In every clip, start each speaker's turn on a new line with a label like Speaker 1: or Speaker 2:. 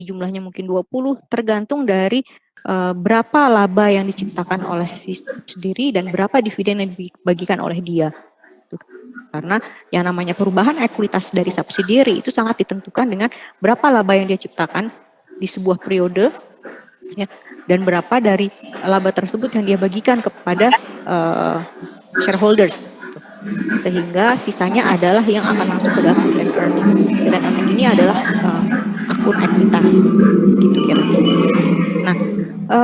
Speaker 1: jumlahnya mungkin 20, tergantung dari berapa laba yang diciptakan oleh si sendiri dan berapa dividen yang dibagikan oleh dia. Karena yang namanya perubahan ekuitas dari subsidiary itu sangat ditentukan dengan berapa laba yang dia ciptakan di sebuah periode, ya, dan berapa dari laba tersebut yang dia bagikan kepada shareholders. Sehingga sisanya adalah yang akan masuk ke dalam retained earning. Retained earning ini adalah akun ekuitas, gitu kira-kira. Nah,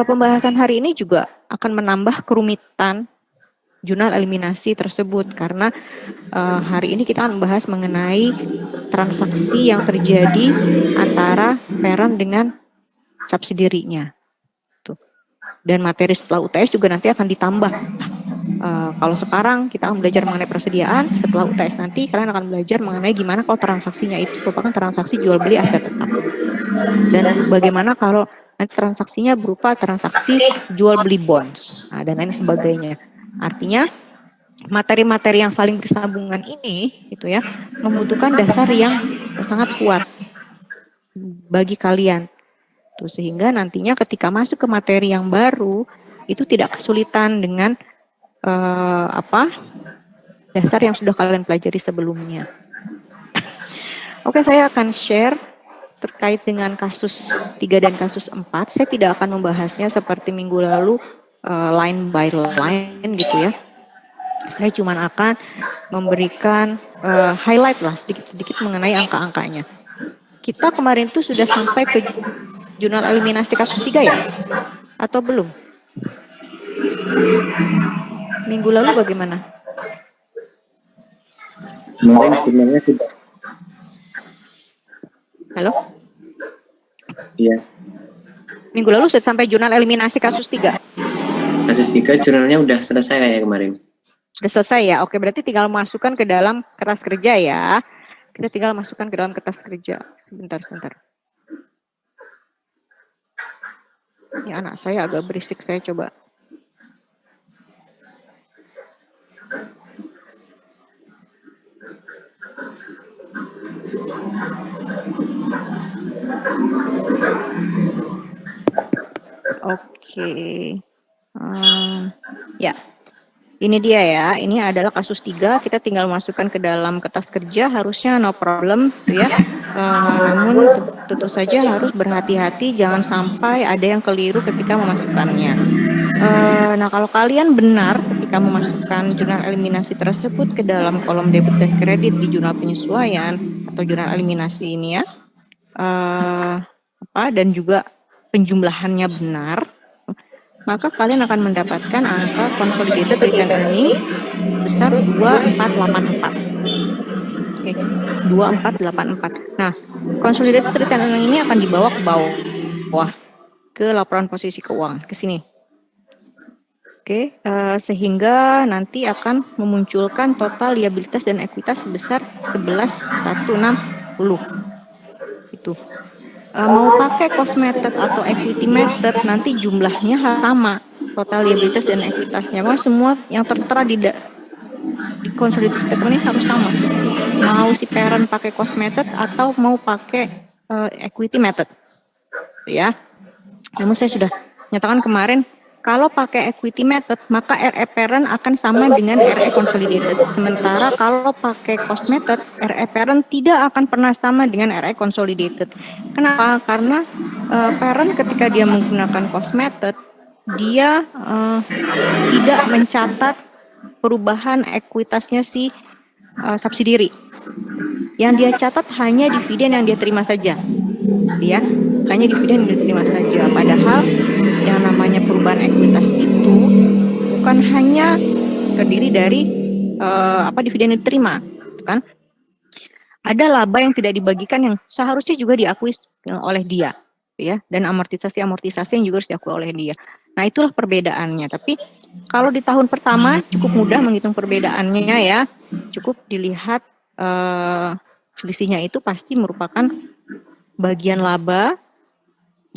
Speaker 1: pembahasan hari ini juga akan menambah kerumitan jurnal eliminasi tersebut karena hari ini kita akan membahas mengenai transaksi yang terjadi antara parent dengan subsidiary-nya. Dan materi setelah UTS juga nanti akan ditambah. Kalau sekarang kita akan belajar mengenai persediaan, setelah UTS nanti kalian akan belajar mengenai gimana kalau transaksinya itu merupakan transaksi jual beli aset tetap. Dan bagaimana kalau nanti transaksinya berupa transaksi jual beli bonds, dan lain sebagainya. Artinya materi-materi yang saling bersambungan ini gitu ya membutuhkan dasar yang sangat kuat bagi kalian. Tuh, sehingga nantinya ketika masuk ke materi yang baru itu tidak kesulitan dengan dasar yang sudah kalian pelajari sebelumnya. Oke, saya akan share terkait dengan kasus 3 dan kasus 4. Saya tidak akan membahasnya seperti minggu lalu line by line gitu ya. Saya cuma akan memberikan highlight lah sedikit-sedikit mengenai angka-angkanya. Kita kemarin tuh sudah sampai ke jurnal eliminasi kasus 3 ya? Atau belum? Minggu lalu bagaimana?
Speaker 2: Kemarin sebenarnya tidak.
Speaker 1: Halo?
Speaker 2: Iya.
Speaker 1: Minggu lalu sudah sampai jurnal eliminasi kasus 3.
Speaker 2: Kasus 3 jurnalnya udah selesai kayak kemarin.
Speaker 1: Sudah selesai ya? Oke, berarti tinggal masukkan ke dalam kertas kerja ya. Kita tinggal masukkan ke dalam kertas kerja. Sebentar. Ini anak saya agak berisik, saya coba. Oke. Ya. Ini dia ya, ini adalah kasus 3, kita tinggal masukkan ke dalam kertas kerja, harusnya no problem tuh ya. Namun tentu saja harus berhati-hati, jangan sampai ada yang keliru ketika memasukkannya. Nah, kalau kalian benar ketika memasukkan jurnal eliminasi tersebut ke dalam kolom debit dan kredit di jurnal penyesuaian atau jurnal eliminasi ini ya, dan juga penjumlahannya benar, maka kalian akan mendapatkan angka consolidated retained earning sebesar 2484. Oke, 2484. Nah, consolidated retained earning ini akan dibawa ke bawah ke laporan posisi keuangan, ke sini. Oke, sehingga nanti akan memunculkan total liabilitas dan ekuitas sebesar 11.160. Itu. Mau pakai cost method atau equity method, nanti jumlahnya sama. Total liabilitas dan ekuitasnya. Semua yang tertera di consolidated statement ini harus sama. Mau si parent pakai cost method atau mau pakai equity method. Ya. Namun saya sudah nyatakan kemarin, kalau pakai equity method, maka RE parent akan sama dengan RE consolidated. Sementara kalau pakai cost method, RE parent tidak akan pernah sama dengan RE consolidated. Kenapa? Karena parent ketika dia menggunakan cost method, dia tidak mencatat perubahan ekuitasnya si subsidiary. Yang dia catat hanya dividen yang dia terima saja. Ya, hanya dividen yang diterima saja. Padahal yang namanya perubahan ekuitas itu bukan hanya terdiri dari dividen yang diterima, kan? Ada laba yang tidak dibagikan yang seharusnya juga diakui oleh dia, ya, dan amortisasi yang juga harus diakui oleh dia. Nah, itulah perbedaannya. Tapi kalau di tahun pertama cukup mudah menghitung perbedaannya ya. Cukup dilihat selisihnya itu pasti merupakan bagian laba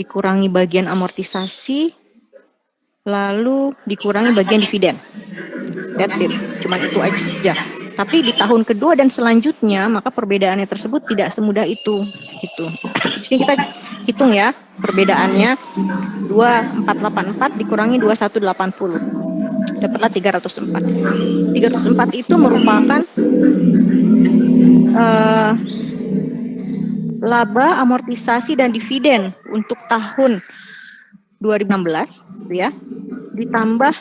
Speaker 1: dikurangi bagian amortisasi, lalu dikurangi bagian dividen. That's it. Cuman itu aja. Tapi di tahun kedua dan selanjutnya, maka perbedaannya tersebut tidak semudah itu. Gitu. Di sini kita hitung ya perbedaannya, 2484 dikurangi 2180, dapatlah 304. 304 itu merupakan laba, amortisasi dan dividen untuk tahun 2016 gitu ya. Ditambah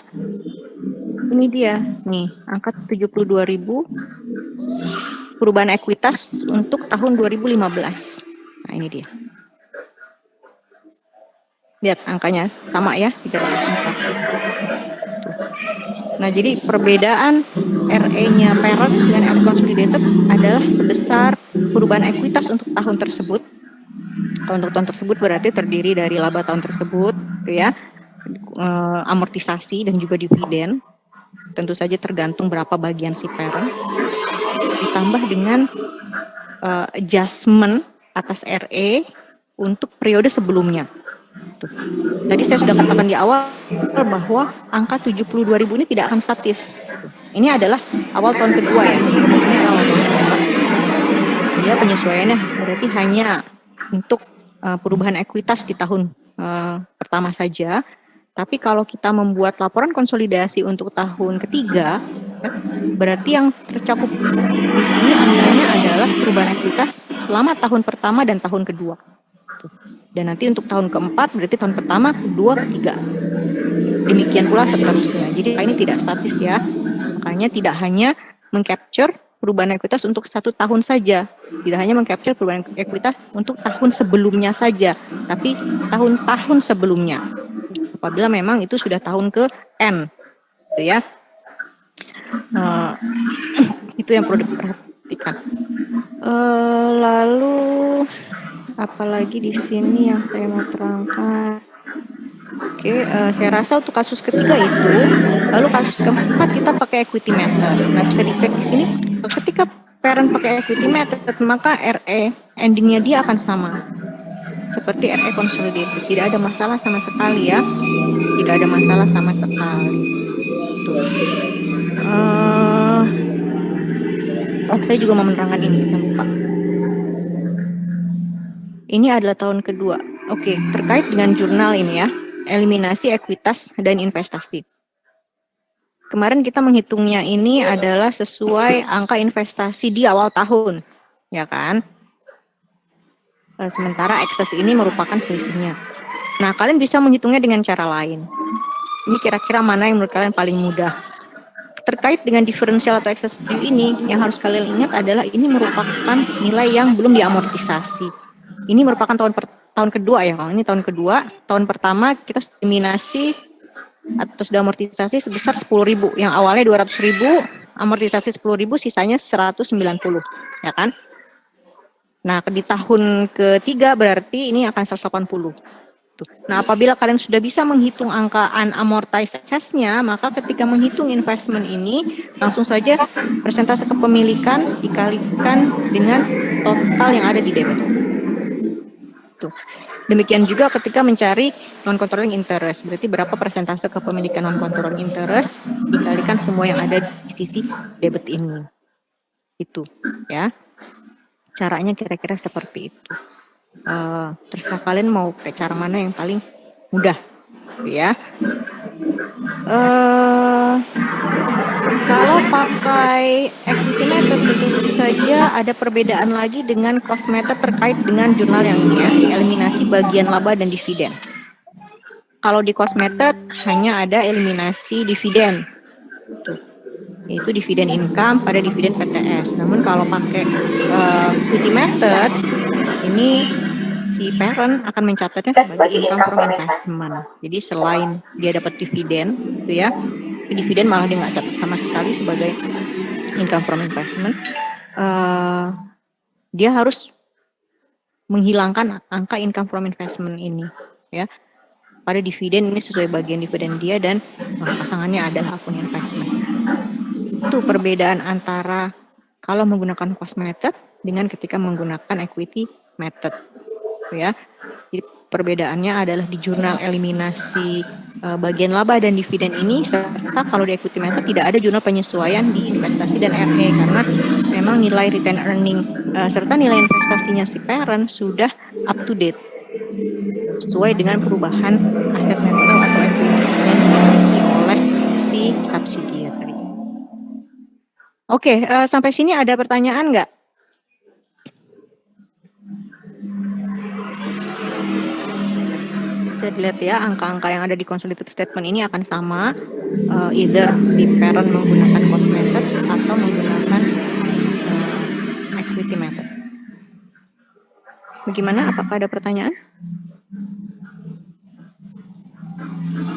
Speaker 1: ini dia nih angka 72.000 perubahan ekuitas untuk tahun 2015. Nah, ini dia. Lihat angkanya sama ya, 304. Tuh. Nah, jadi perbedaan RE-nya parent dengan RE consolidated adalah sebesar perubahan ekuitas untuk tahun tersebut. Untuk tahun tersebut berarti terdiri dari laba tahun tersebut, gitu ya, amortisasi dan juga dividen. Tentu saja tergantung berapa bagian si parent. Ditambah dengan adjustment atas RE untuk periode sebelumnya. Tuh. Tadi saya sudah katakan di awal bahwa angka 72.000 ini tidak akan statis. Ini adalah awal tahun kedua ya. Ini adalah awal tahun kedua. Dia penyesuaiannya berarti hanya untuk perubahan ekuitas di tahun pertama saja. Tapi kalau kita membuat laporan konsolidasi untuk tahun ketiga, ya, berarti yang tercakup di sini angkanya adalah perubahan ekuitas selama tahun pertama dan tahun kedua. Dan nanti untuk tahun keempat berarti tahun pertama, kedua, ketiga. Demikian pula seterusnya. Jadi ini tidak statis ya. Makanya tidak hanya mengcapture perubahan ekuitas untuk 1 tahun saja. Tidak hanya mengcapture perubahan ekuitas untuk tahun sebelumnya saja, tapi tahun-tahun sebelumnya. Apabila memang itu sudah tahun ke N, gitu ya. Itu yang perlu diperhatikan. Lalu apalagi di sini yang saya mau terangkan. Oke, saya rasa untuk kasus ketiga itu, lalu kasus keempat kita pakai equity method. Nah, bisa dicek di sini, ketika parent pakai equity method, maka RE endingnya dia akan sama. Seperti RE consolidated, tidak ada masalah sama sekali ya. Tidak ada masalah sama sekali. Tuh. Saya juga mau menerangkan ini, saya lupa. Ini adalah tahun kedua. Oke, terkait dengan jurnal ini ya, eliminasi ekuitas dan investasi. Kemarin kita menghitungnya ini adalah sesuai angka investasi di awal tahun, ya kan? Sementara excess ini merupakan selisihnya. Nah, kalian bisa menghitungnya dengan cara lain. Ini kira-kira mana yang menurut kalian paling mudah? Terkait dengan differential atau excess value ini, yang harus kalian ingat adalah ini merupakan nilai yang belum diamortisasi. Ini merupakan tahun kedua ya, kalau ini tahun kedua. Tahun pertama kita eliminasi atau sudah amortisasi sebesar 10.000. Yang awalnya 200.000, amortisasi 10.000, sisanya 190, ya kan? Nah, di tahun ketiga berarti ini akan 180. Nah, apabila kalian sudah bisa menghitung angka unamortized excess-nya, maka ketika menghitung investment ini, langsung saja persentase kepemilikan dikalikan dengan total yang ada di debit. Tuh. Demikian juga ketika mencari non-controlling interest, berarti berapa persentase kepemilikan non-controlling interest dikalikan semua yang ada di sisi debit ini. Itu, ya. Caranya kira-kira seperti itu. Terserah kalian mau pakai cara mana yang paling mudah, ya. Kalau pakai equity method tentu saja ada perbedaan lagi dengan cost method terkait dengan jurnal yang ini ya, eliminasi bagian laba dan dividen. Kalau di cost method hanya ada eliminasi dividen, yaitu dividen income pada dividen PTS. Namun kalau pakai equity method, di sini si parent akan mencatatnya sebagai income from investment. Jadi selain dia dapat dividen, gitu ya, dividen malah dia nggak catat sama sekali sebagai income from investment. Dia harus menghilangkan angka income from investment ini, ya. Pada dividen ini sesuai bagian dividen dia dan pasangannya adalah akun investment. Itu perbedaan antara kalau menggunakan cost method dengan ketika menggunakan equity method, ya. Jadi perbedaannya adalah di jurnal eliminasi bagian laba dan dividen ini, serta kalau di equity method tidak ada jurnal penyesuaian di investasi dan RE karena memang nilai return earning serta nilai investasinya si parent sudah up to date. sesuai dengan perubahan aset netto atau ekuiti yang dimiliki oleh si subsidiary. Oke, sampai sini ada pertanyaan nggak? Bisa dilihat ya, angka-angka yang ada di consolidated statement ini akan sama, either si parent menggunakan cost method atau menggunakan equity method. Bagaimana? Apakah ada pertanyaan?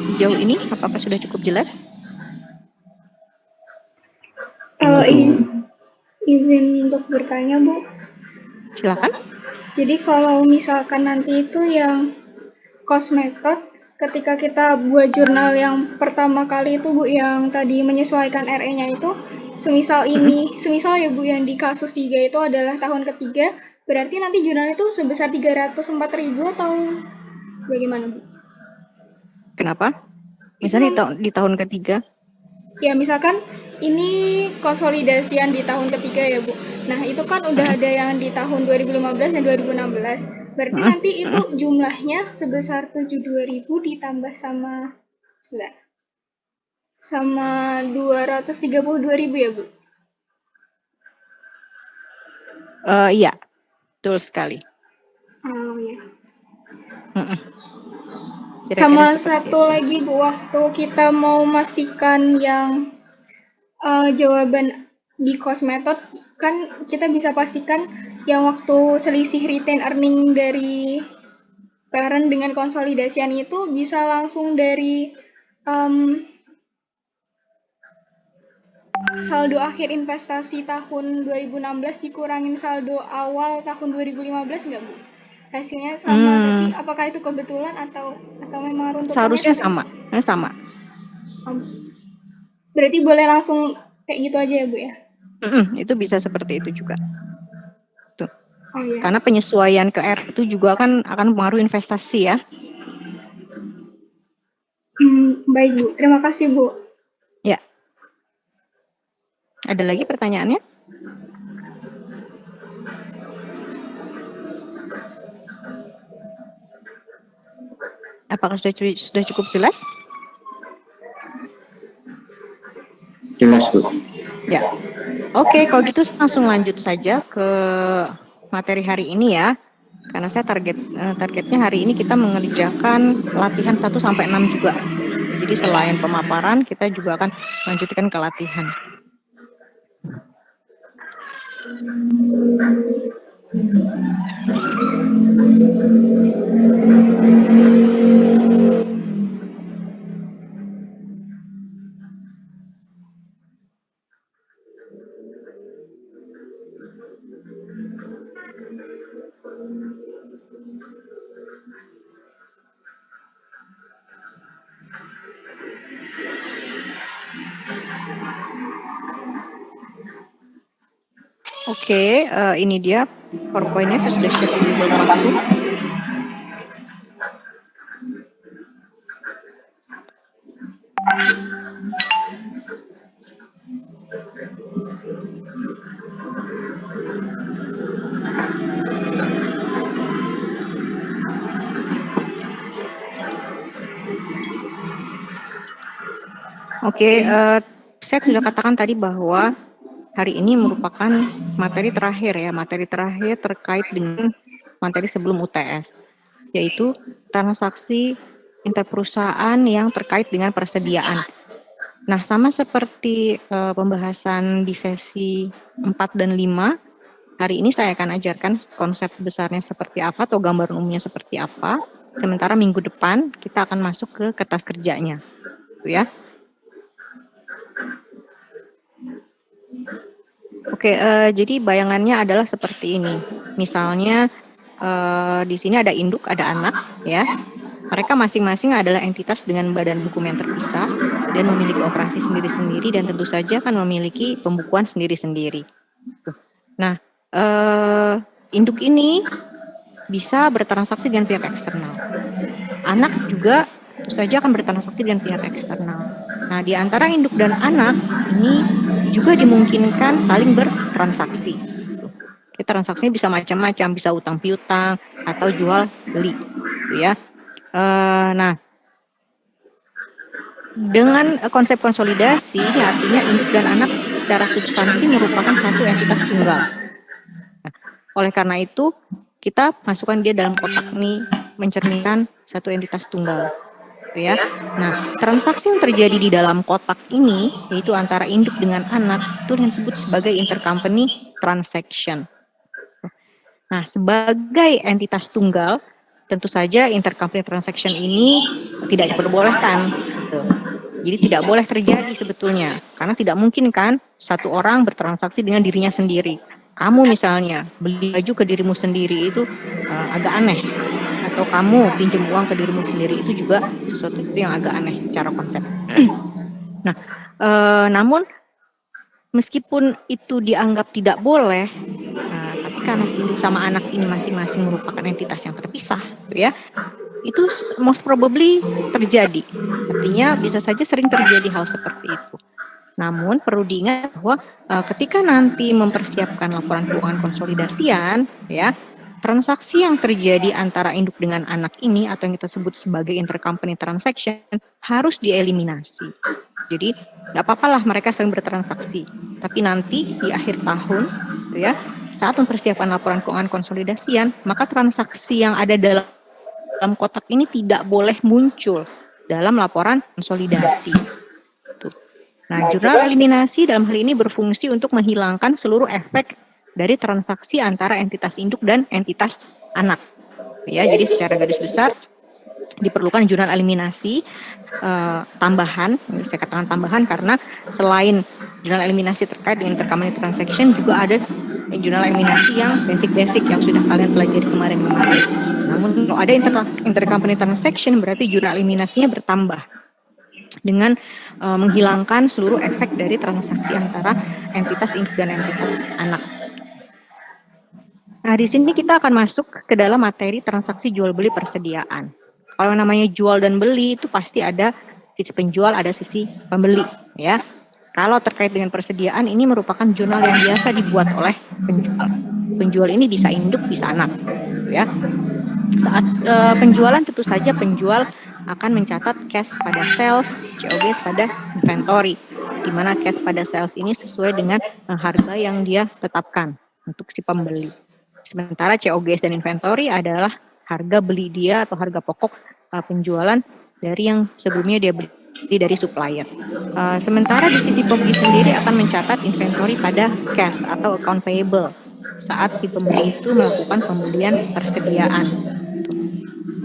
Speaker 1: Sejauh ini, apakah sudah cukup jelas?
Speaker 3: Izin untuk bertanya, Bu.
Speaker 1: Silakan.
Speaker 3: Jadi kalau misalkan nanti itu yang cost method, ketika kita buat jurnal yang pertama kali itu, Bu, yang tadi menyesuaikan RE-nya itu, semisal ya Bu, yang di kasus 3 itu adalah tahun ketiga, berarti nanti jurnal itu sebesar 304.000 atau bagaimana, Bu?
Speaker 1: Kenapa? Misalnya di tahun ketiga?
Speaker 3: Ya, misalkan ini konsolidasian di tahun ketiga ya, Bu. Nah, itu kan udah ada yang di tahun 2015 dan 2016. Berarti nanti itu jumlahnya sebesar 72.000 ditambah sama 232.000 ya, Bu?
Speaker 1: Iya, betul sekali.
Speaker 3: Oh, ya.
Speaker 1: Kira-kira
Speaker 3: Sama satu lagi, Bu, waktu kita mau memastikan yang jawaban di cost method, kan kita bisa pastikan yang waktu selisih retain earning dari parent dengan konsolidasian itu bisa langsung dari saldo akhir investasi tahun 2016 dikurangin saldo awal tahun 2015 nggak, Bu? Hasilnya sama, tapi apakah itu kebetulan atau memang runtutannya
Speaker 1: seharusnya sama.
Speaker 3: Berarti boleh langsung kayak gitu aja ya, Bu ya?
Speaker 1: Itu bisa seperti itu juga. Tuh.
Speaker 3: Oh, iya.
Speaker 1: Karena penyesuaian ke R itu juga akan mempengaruhi investasi ya.
Speaker 3: Baik, Bu. Terima kasih, Bu.
Speaker 1: Ya. Ada lagi pertanyaannya? Apakah sudah cukup jelas?
Speaker 2: Jelas, Bu.
Speaker 1: Ya. Oke, kalau gitu langsung lanjut saja ke materi hari ini ya. Karena saya targetnya hari ini kita mengerjakan latihan 1 sampai 6 juga. Jadi selain pemaparan, kita juga akan lanjutkan ke latihan. Oke, ini dia PowerPoint-nya, saya sudah share di Google Classroom. Oke, saya sudah katakan tadi bahwa hari ini merupakan materi terakhir terkait dengan materi sebelum UTS, yaitu transaksi interperusahaan yang terkait dengan persediaan. Nah, sama seperti pembahasan di sesi 4 dan 5, hari ini saya akan ajarkan konsep besarnya seperti apa atau gambaran umumnya seperti apa, sementara minggu depan kita akan masuk ke kertas kerjanya. Ya. Oke, jadi bayangannya adalah seperti ini. Misalnya di sini ada induk, ada anak, ya. Mereka masing-masing adalah entitas dengan badan hukum yang terpisah dan memiliki operasi sendiri-sendiri dan tentu saja akan memiliki pembukuan sendiri-sendiri. Nah, induk ini bisa bertransaksi dengan pihak eksternal. Anak juga tentu saja akan bertransaksi dengan pihak eksternal. Nah, di antara induk dan anak ini juga dimungkinkan saling bertransaksi. Transaksinya bisa macam-macam, bisa utang piutang atau jual beli. gitu ya. Nah, dengan konsep konsolidasi ini artinya induk dan anak secara substansi merupakan satu entitas tunggal. Nah, oleh karena itu kita masukkan dia dalam kotak ini mencerminkan satu entitas tunggal, gitu ya. Nah, transaksi yang terjadi di dalam kotak ini yaitu antara induk dengan anak itu yang disebut sebagai intercompany transaction. Nah, sebagai entitas tunggal, tentu saja intercompany transaction ini tidak diperbolehkan, gitu. Jadi tidak boleh terjadi sebetulnya, karena tidak mungkin kan satu orang bertransaksi dengan dirinya sendiri. Kamu misalnya beli baju ke dirimu sendiri itu agak aneh, atau kamu pinjam uang ke dirimu sendiri itu juga sesuatu yang agak aneh secara konsep. Nah, namun meskipun itu dianggap tidak boleh, tapi karena si induk sama anak ini masing-masing merupakan entitas yang terpisah, gitu ya, itu most probably terjadi. Artinya bisa saja sering terjadi hal seperti itu. Namun perlu diingat bahwa ketika nanti mempersiapkan laporan keuangan konsolidasian, ya, transaksi yang terjadi antara induk dengan anak ini atau yang kita sebut sebagai intercompany transaction harus dieliminasi. Jadi nggak apa-apalah mereka sering bertransaksi, tapi nanti di akhir tahun, ya, saat mempersiapkan laporan keuangan konsolidasian, maka transaksi yang ada dalam kotak ini tidak boleh muncul dalam laporan konsolidasi. Tuh. Nah, jurnal eliminasi dalam hal ini berfungsi untuk menghilangkan seluruh efek dari transaksi antara entitas induk dan entitas anak. Ya, jadi secara garis besar diperlukan jurnal eliminasi tambahan. Saya katakan tambahan karena selain jurnal eliminasi terkait dengan intercompany transaction juga ada jurnal eliminasi yang basic-basic yang sudah kalian pelajari kemarin-kemarin. Namun kalau ada intercompany transaction berarti jurnal eliminasinya bertambah dengan menghilangkan seluruh efek dari transaksi antara entitas induk dan entitas anak. Nah, di sini kita akan masuk ke dalam materi transaksi jual beli persediaan. Kalau namanya jual dan beli itu pasti ada sisi penjual, ada sisi pembeli, ya. Kalau terkait dengan persediaan ini merupakan jurnal yang biasa dibuat oleh penjual. Penjual ini bisa induk, bisa anak, ya. Saat penjualan tentu saja penjual akan mencatat cash pada sales, COGS pada inventory, di mana cash pada sales ini sesuai dengan harga yang dia tetapkan untuk si pembeli. Sementara COGS dan inventory adalah harga beli dia atau harga pokok penjualan dari yang sebelumnya dia beli dari supplier. Sementara di sisi pembeli sendiri akan mencatat inventory pada cash atau account payable saat si pembeli itu melakukan pembelian persediaan.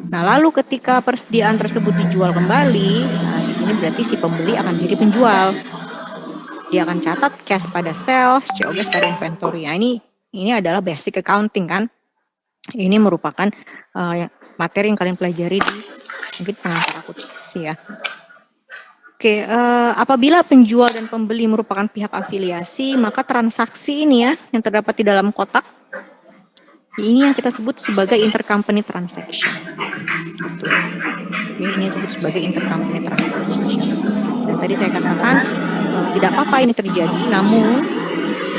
Speaker 1: Nah, lalu ketika persediaan tersebut dijual kembali, di sini berarti si pembeli akan jadi penjual. Dia akan catat cash pada sales, COGS pada inventory. Nah, ini adalah basic accounting kan. Ini merupakan materi yang kalian pelajari di mungkin pengantar akuntansi ya. Oke, apabila penjual dan pembeli merupakan pihak afiliasi, maka transaksi ini ya yang terdapat di dalam kotak ini yang kita sebut sebagai intercompany transaction. Gitu. Ini disebut sebagai intercompany transaction. Dan tadi saya katakan tidak apa-apa ini terjadi, namun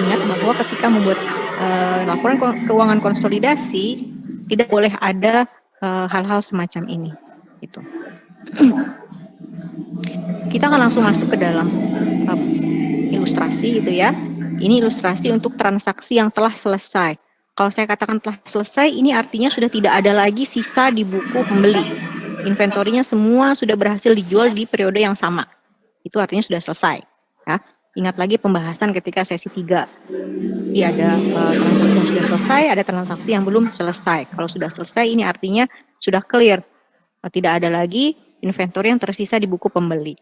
Speaker 1: ingat bahwa ketika membuat laporan keuangan konsolidasi tidak boleh ada hal-hal semacam ini. Gitu. Kita akan langsung masuk ke dalam ilustrasi gitu ya. Ini ilustrasi untuk transaksi yang telah selesai. Kalau saya katakan telah selesai, ini artinya sudah tidak ada lagi sisa di buku pembeli. Inventorinya semua sudah berhasil dijual di periode yang sama. Itu artinya sudah selesai. Ya. Ingat lagi pembahasan ketika sesi 3. Jadi ada transaksi yang sudah selesai, ada transaksi yang belum selesai. Kalau sudah selesai, ini artinya sudah clear. Tidak ada lagi inventory yang tersisa di buku pembeli.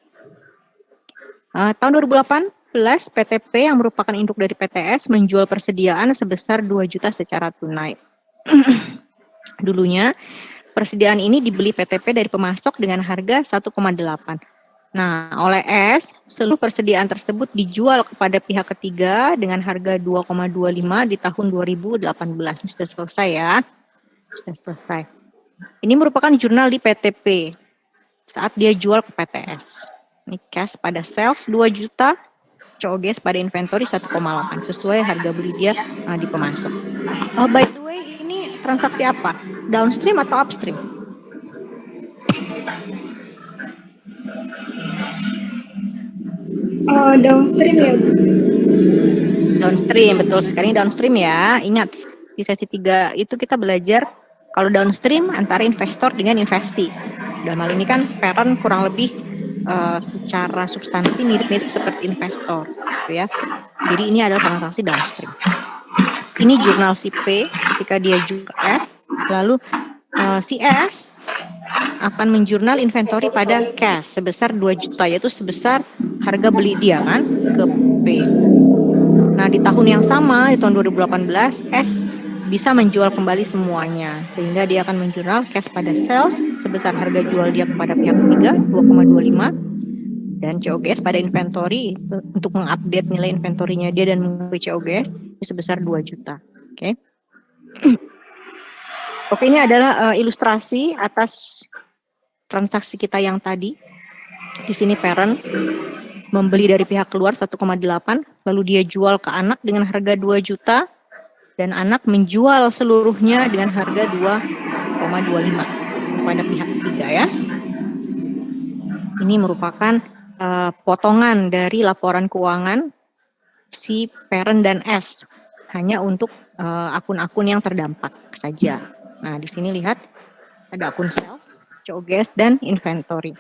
Speaker 1: Tahun 2018, PTP yang merupakan induk dari PTS menjual persediaan sebesar 2 juta secara tunai. Dulunya, persediaan ini dibeli PTP dari pemasok dengan harga 1,8. Nah, oleh S, seluruh persediaan tersebut dijual kepada pihak ketiga dengan harga 2,25 di tahun 2018. Ini sudah selesai ya. Sudah selesai. Ini merupakan jurnal di PTP saat dia jual ke PTS. Ini cash pada sales 2 juta, COGS pada inventory 1,8 sesuai harga beli dia di pemasok. By the way, ini transaksi apa? Downstream atau upstream?
Speaker 3: Downstream ya, Bu?
Speaker 1: Downstream, betul sekali downstream ya. Ingat, di sesi 3 itu kita belajar kalau downstream antara investor dengan investi. Dalam hal ini kan parent kurang lebih secara substansi mirip-mirip seperti investor, gitu ya. Jadi ini adalah transaksi downstream. Ini jurnal si P ketika dia jual ke S, lalu si S akan menjurnal inventory pada cash sebesar 2 juta, yaitu sebesar harga beli dia kan ke P. Nah, di tahun yang sama, di tahun 2018, S bisa menjual kembali semuanya. Sehingga dia akan menjurnal cash pada sales sebesar harga jual dia kepada pihak ketiga, 2,25. Dan COGS pada inventory untuk mengupdate nilai inventorinya dia dan mengubah COGS sebesar 2 juta. Oke. Oke, ini adalah ilustrasi atas transaksi kita yang tadi. Di sini parent membeli dari pihak keluar 1,8, lalu dia jual ke anak dengan harga 2 juta, dan anak menjual seluruhnya dengan harga 2,25 kepada pihak ketiga ya. Ini merupakan potongan dari laporan keuangan si parent dan S, hanya untuk akun-akun yang terdampak saja. Nah, di sini lihat ada akun sales, COGS, dan inventory.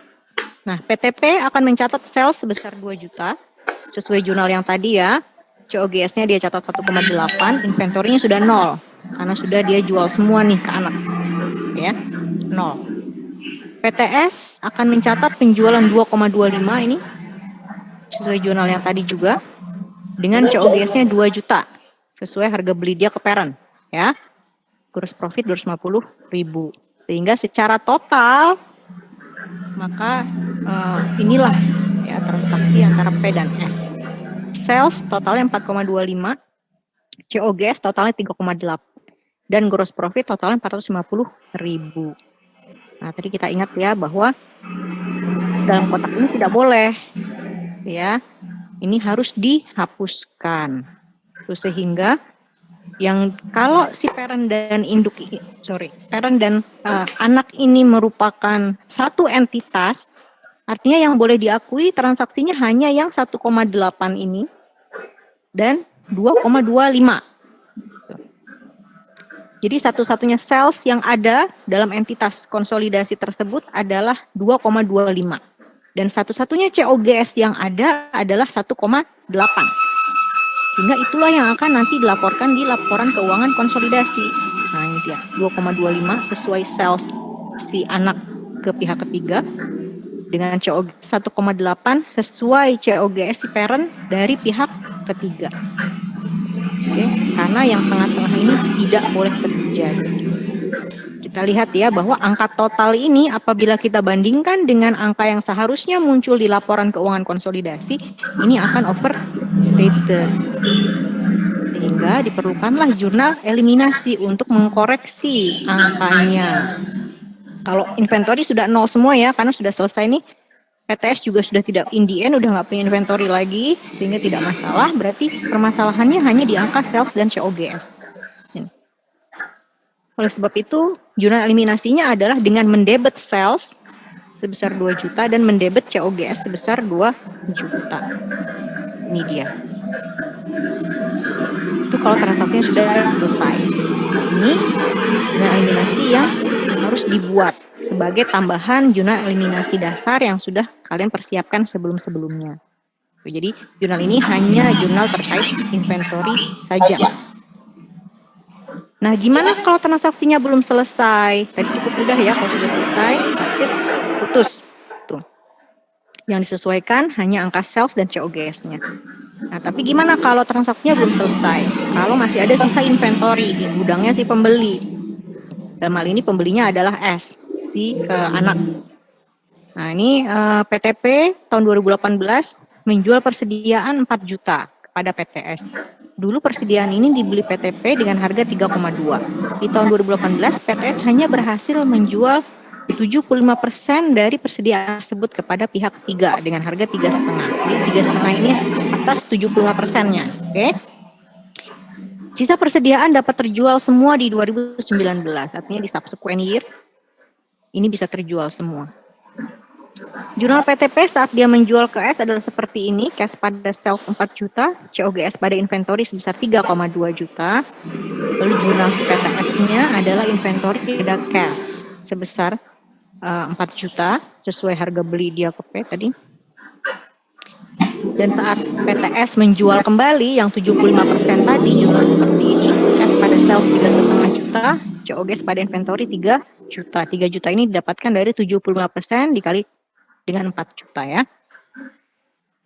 Speaker 1: Nah, PTP akan mencatat sales sebesar 2 juta, sesuai jurnal yang tadi ya. COGS-nya dia catat 1,8, inventory-nya sudah 0, karena sudah dia jual semua nih ke anak. Ya, 0. PTS akan mencatat penjualan 2,25 ini, sesuai jurnal yang tadi juga, dengan COGS-nya 2 juta, sesuai harga beli dia ke parent. Ya, gross profit 250.000. Sehingga secara total, maka inilah ya transaksi antara P dan S. Sales totalnya 4,25, COGS totalnya 3,8, dan gross profit totalnya 450.000. Nah, tadi kita ingat ya bahwa dalam kotak ini tidak boleh, ya, ini harus dihapuskan. Sehingga yang kalau si parent dan parent dan anak ini merupakan satu entitas, artinya yang boleh diakui transaksinya hanya yang 1,8 ini dan 2,25. Jadi satu-satunya sales yang ada dalam entitas konsolidasi tersebut adalah 2,25. Dan satu-satunya COGS yang ada adalah 1,8. Sehingga itulah yang akan nanti dilaporkan di laporan keuangan konsolidasi. Nah, ini dia 2,25 sesuai sales si anak ke pihak ketiga, dengan COGS 1,8 sesuai COGS si parent dari pihak ketiga. Oke, karena yang tengah-tengah ini tidak boleh terjadi. Kita lihat ya bahwa angka total ini apabila kita bandingkan dengan angka yang seharusnya muncul di laporan keuangan konsolidasi, ini akan overstated. Sehingga diperlukanlah jurnal eliminasi untuk mengkoreksi angkanya. Kalau inventory sudah 0 semua ya, karena sudah selesai nih, PTS juga sudah tidak in the end, udah nggak punya inventory lagi, sehingga tidak masalah. Berarti permasalahannya hanya di angka sales dan COGS. Oleh sebab itu, jurnal eliminasinya adalah dengan mendebet sales sebesar 2 juta dan mendebet COGS sebesar 2 juta. Ini dia. Itu kalau transaksinya sudah selesai. Ini jurnal eliminasi yang harus dibuat sebagai tambahan jurnal eliminasi dasar yang sudah kalian persiapkan sebelum-sebelumnya. Jadi jurnal ini hanya jurnal terkait inventory saja. Nah, gimana kalau transaksinya belum selesai? Tadi cukup mudah ya, kalau sudah selesai, that's it, putus. Tuh. Yang disesuaikan hanya angka sales dan COGS-nya. Nah, tapi gimana kalau transaksinya belum selesai? Kalau masih ada sisa inventory di gudangnya si pembeli. Dalam hal ini pembelinya adalah S, si anak. Nah, ini PTP tahun 2018 menjual persediaan 4 juta kepada PTS. Dulu persediaan ini dibeli PTP dengan harga 3,2. Di tahun 2018 PTS hanya berhasil menjual 75% dari persediaan tersebut kepada pihak ketiga dengan harga 3,5. Jadi 3,5 ini atas 75%-nya. Oke. Sisa persediaan dapat terjual semua di 2019, artinya di subsequent year ini bisa terjual semua. Jurnal PTP saat dia menjual ke S adalah seperti ini, cash pada sales 4 juta, COGS pada inventory sebesar 3,2 juta. Lalu jurnal si PTS-nya adalah inventory pada cash sebesar 4 juta sesuai harga beli dia ke P tadi. Dan saat PTS menjual kembali yang 75% tadi, jurnal seperti ini, cash pada sales 3,5 juta, COGS pada inventory 3 juta. 3 juta ini didapatkan dari 75% dikali dengan 4 juta ya.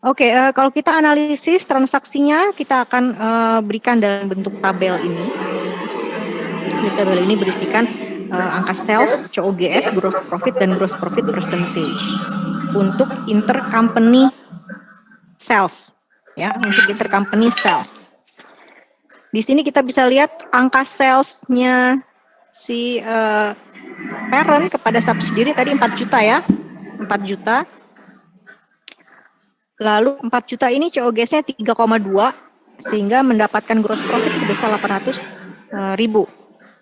Speaker 1: Oke, kalau kita analisis transaksinya, kita akan berikan dalam bentuk tabel ini. Di tabel ini berisikan angka sales, COGS, gross profit, dan gross profit percentage untuk intercompany sales, ya, untuk intercompany sales. Di sini kita bisa lihat angka salesnya si parent kepada subsidiary tadi 4 juta ya, 4 juta. Lalu 4 juta ini COGS-nya 3,2 sehingga mendapatkan gross profit sebesar 800.000.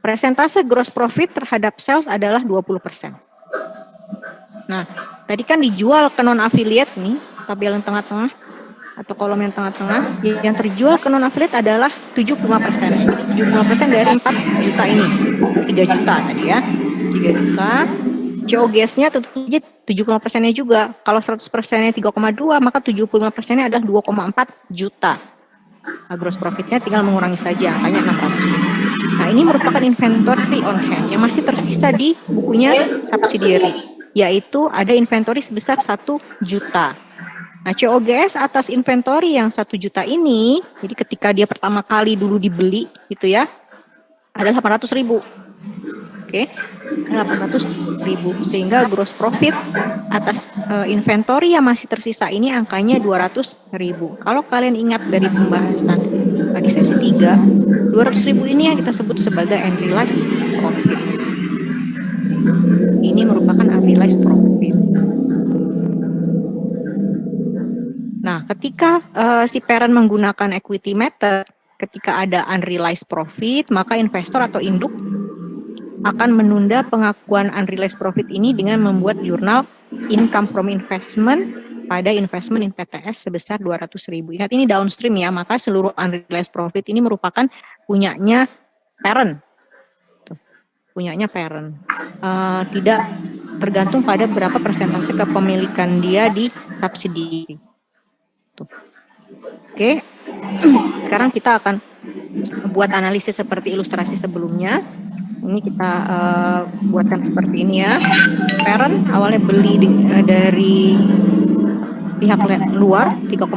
Speaker 1: Persentase gross profit terhadap sales adalah 20%. Nah, tadi kan dijual ke non-affiliate nih, tabel yang tengah-tengah atau kolom yang tengah-tengah, yang terjual ke non-affiliate adalah 75%. Jadi 75% dari 4 juta ini. 3 juta tadi ya. 3 juta. COGS-nya tentu saja 75%-nya juga. Kalau 100%-nya 3,2, maka 75%-nya adalah 2,4 juta. Nah, gross profit-nya tinggal mengurangi saja, angkanya 600. Nah, ini merupakan inventory on hand yang masih tersisa di bukunya subsidiary, yaitu ada inventory sebesar 1 juta. Nah, COGS atas inventory yang 1 juta ini, jadi ketika dia pertama kali dulu dibeli, gitu ya, adalah 800.000. Oke, 800.000, sehingga gross profit atas inventory yang masih tersisa ini angkanya 200.000. Kalau kalian ingat dari pembahasan di sesi 3, 200.000 ini yang kita sebut sebagai unrealized profit. Ini merupakan unrealized profit. Nah, ketika si parent menggunakan equity method, ketika ada unrealized profit, maka investor atau induk akan menunda pengakuan unrealized profit ini dengan membuat jurnal income from investment pada investment in PTS sebesar 200.000. Ingat ini downstream ya, maka seluruh unrealized profit ini merupakan punyanya parent. Punyanya parent. Tidak tergantung pada berapa persentase kepemilikan dia di subsidi. Oke, sekarang kita akan buat analisis seperti ilustrasi sebelumnya. Ini kita buatkan seperti ini ya. Parent awalnya beli dari pihak luar 3,2,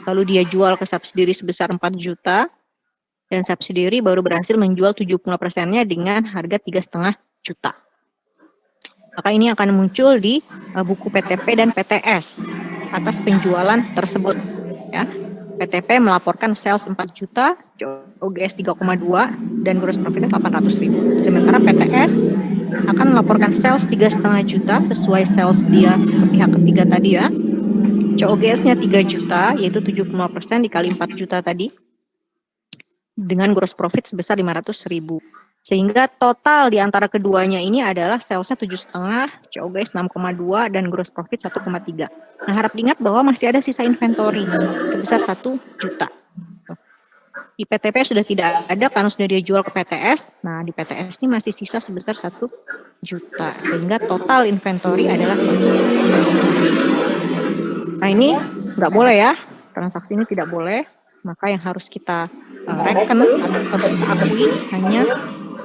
Speaker 1: lalu dia jual ke subsidiary sebesar 4 juta, dan subsidiary baru berhasil menjual 70%-nya dengan harga 3,5 juta. Maka ini akan muncul di buku PTP dan PTS atas penjualan tersebut. Ya. PTP melaporkan sales 4 juta, COGS 3,2, dan gross profitnya 800.000. Sementara PTS akan melaporkan sales 3,5 juta sesuai sales dia ke pihak ketiga tadi ya. COGS-nya 3 juta, yaitu 75% dikali 4 juta tadi, dengan gross profit sebesar 500.000. Sehingga total di antara keduanya ini adalah salesnya 7,5, COGS 6,2, dan gross profit 1,3. Nah, harap diingat bahwa masih ada sisa inventory sebesar 1 juta. Di PTP sudah tidak ada karena sudah dia jual ke PTS. Nah, di PTS ini masih sisa sebesar 1 juta. Sehingga total inventory adalah 1 juta. Nah, ini nggak boleh ya. Transaksi ini tidak boleh. Maka yang harus kita reken atau harus kita akui hanya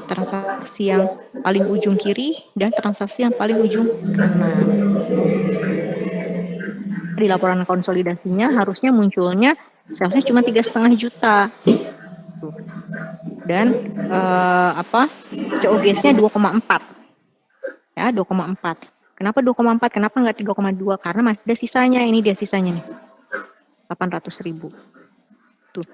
Speaker 1: transaksi yang paling ujung kiri dan transaksi yang paling ujung kanan. Di laporan konsolidasinya harusnya munculnya salesnya cuma 3,5 juta. Dan COGS-nya 2,4. Ya, 2,4. Kenapa 2,4? Kenapa nggak 3,2? Karena masih ada sisanya. Ini dia sisanya nih. 800.000. Tuh.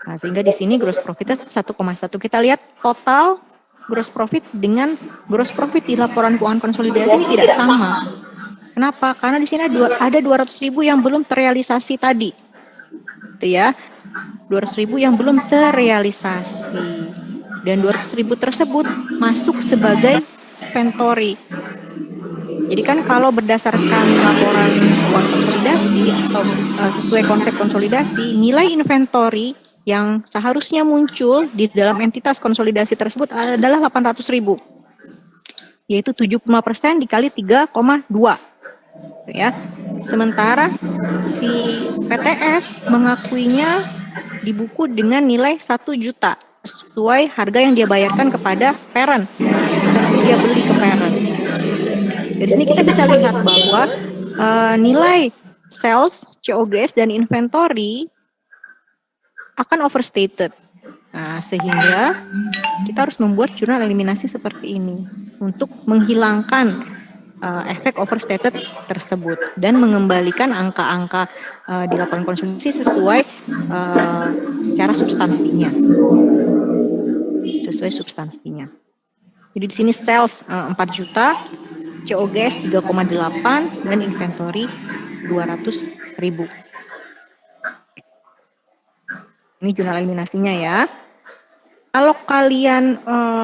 Speaker 1: Nah, sehingga di sini gross profitnya 1,1. Kita lihat total gross profit dengan gross profit di laporan keuangan konsolidasi ini tidak sama. Kenapa? Karena di sini ada 200.000 yang belum terrealisasi tadi. Itu ya. 200.000 yang belum terrealisasi. Dan 200.000 tersebut masuk sebagai inventory. Jadi kan kalau berdasarkan laporan keuangan konsolidasi atau sesuai konsep konsolidasi, nilai inventory yang seharusnya muncul di dalam entitas konsolidasi tersebut adalah 800.000, yaitu 75% dikali 3,2, ya. Sementara si PTS mengakuinya di buku dengan nilai 1 juta sesuai harga yang dia bayarkan kepada parent ketika dulu dia beli ke parent. Dari sini kita bisa lihat bahwa nilai sales, COGS, dan inventory akan overstated. Nah, sehingga kita harus membuat jurnal eliminasi seperti ini untuk menghilangkan efek overstated tersebut dan mengembalikan angka-angka di laporan konsolidasi sesuai secara substansinya. Sesuai substansinya. Jadi di sini sales 4 juta, COGS 3,8 dan inventory 200.000. Ini jurnal eliminasinya ya. Kalau kalian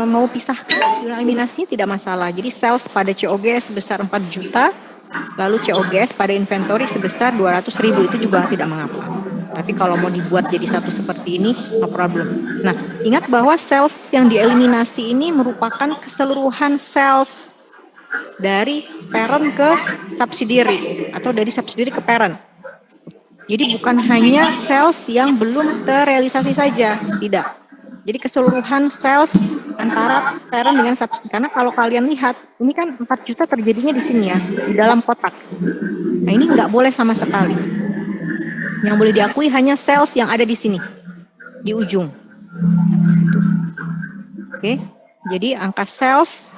Speaker 1: mau pisahkan jurnal eliminasinya tidak masalah. Jadi sales pada COGS sebesar 4 juta, lalu COGS pada inventory sebesar 200.000, itu juga tidak mengapa. Tapi kalau mau dibuat jadi satu seperti ini, no problem. Nah, ingat bahwa sales yang dieliminasi ini merupakan keseluruhan sales dari parent ke subsidiary atau dari subsidiary ke parent. Jadi bukan hanya sales yang belum terrealisasi saja, tidak. Jadi keseluruhan sales antara parent dengan subsidiary. Karena kalau kalian lihat, ini kan 4 juta terjadinya di sini ya, di dalam kotak. Nah, ini nggak boleh sama sekali. Yang boleh diakui hanya sales yang ada di sini, di ujung. Oke, jadi angka sales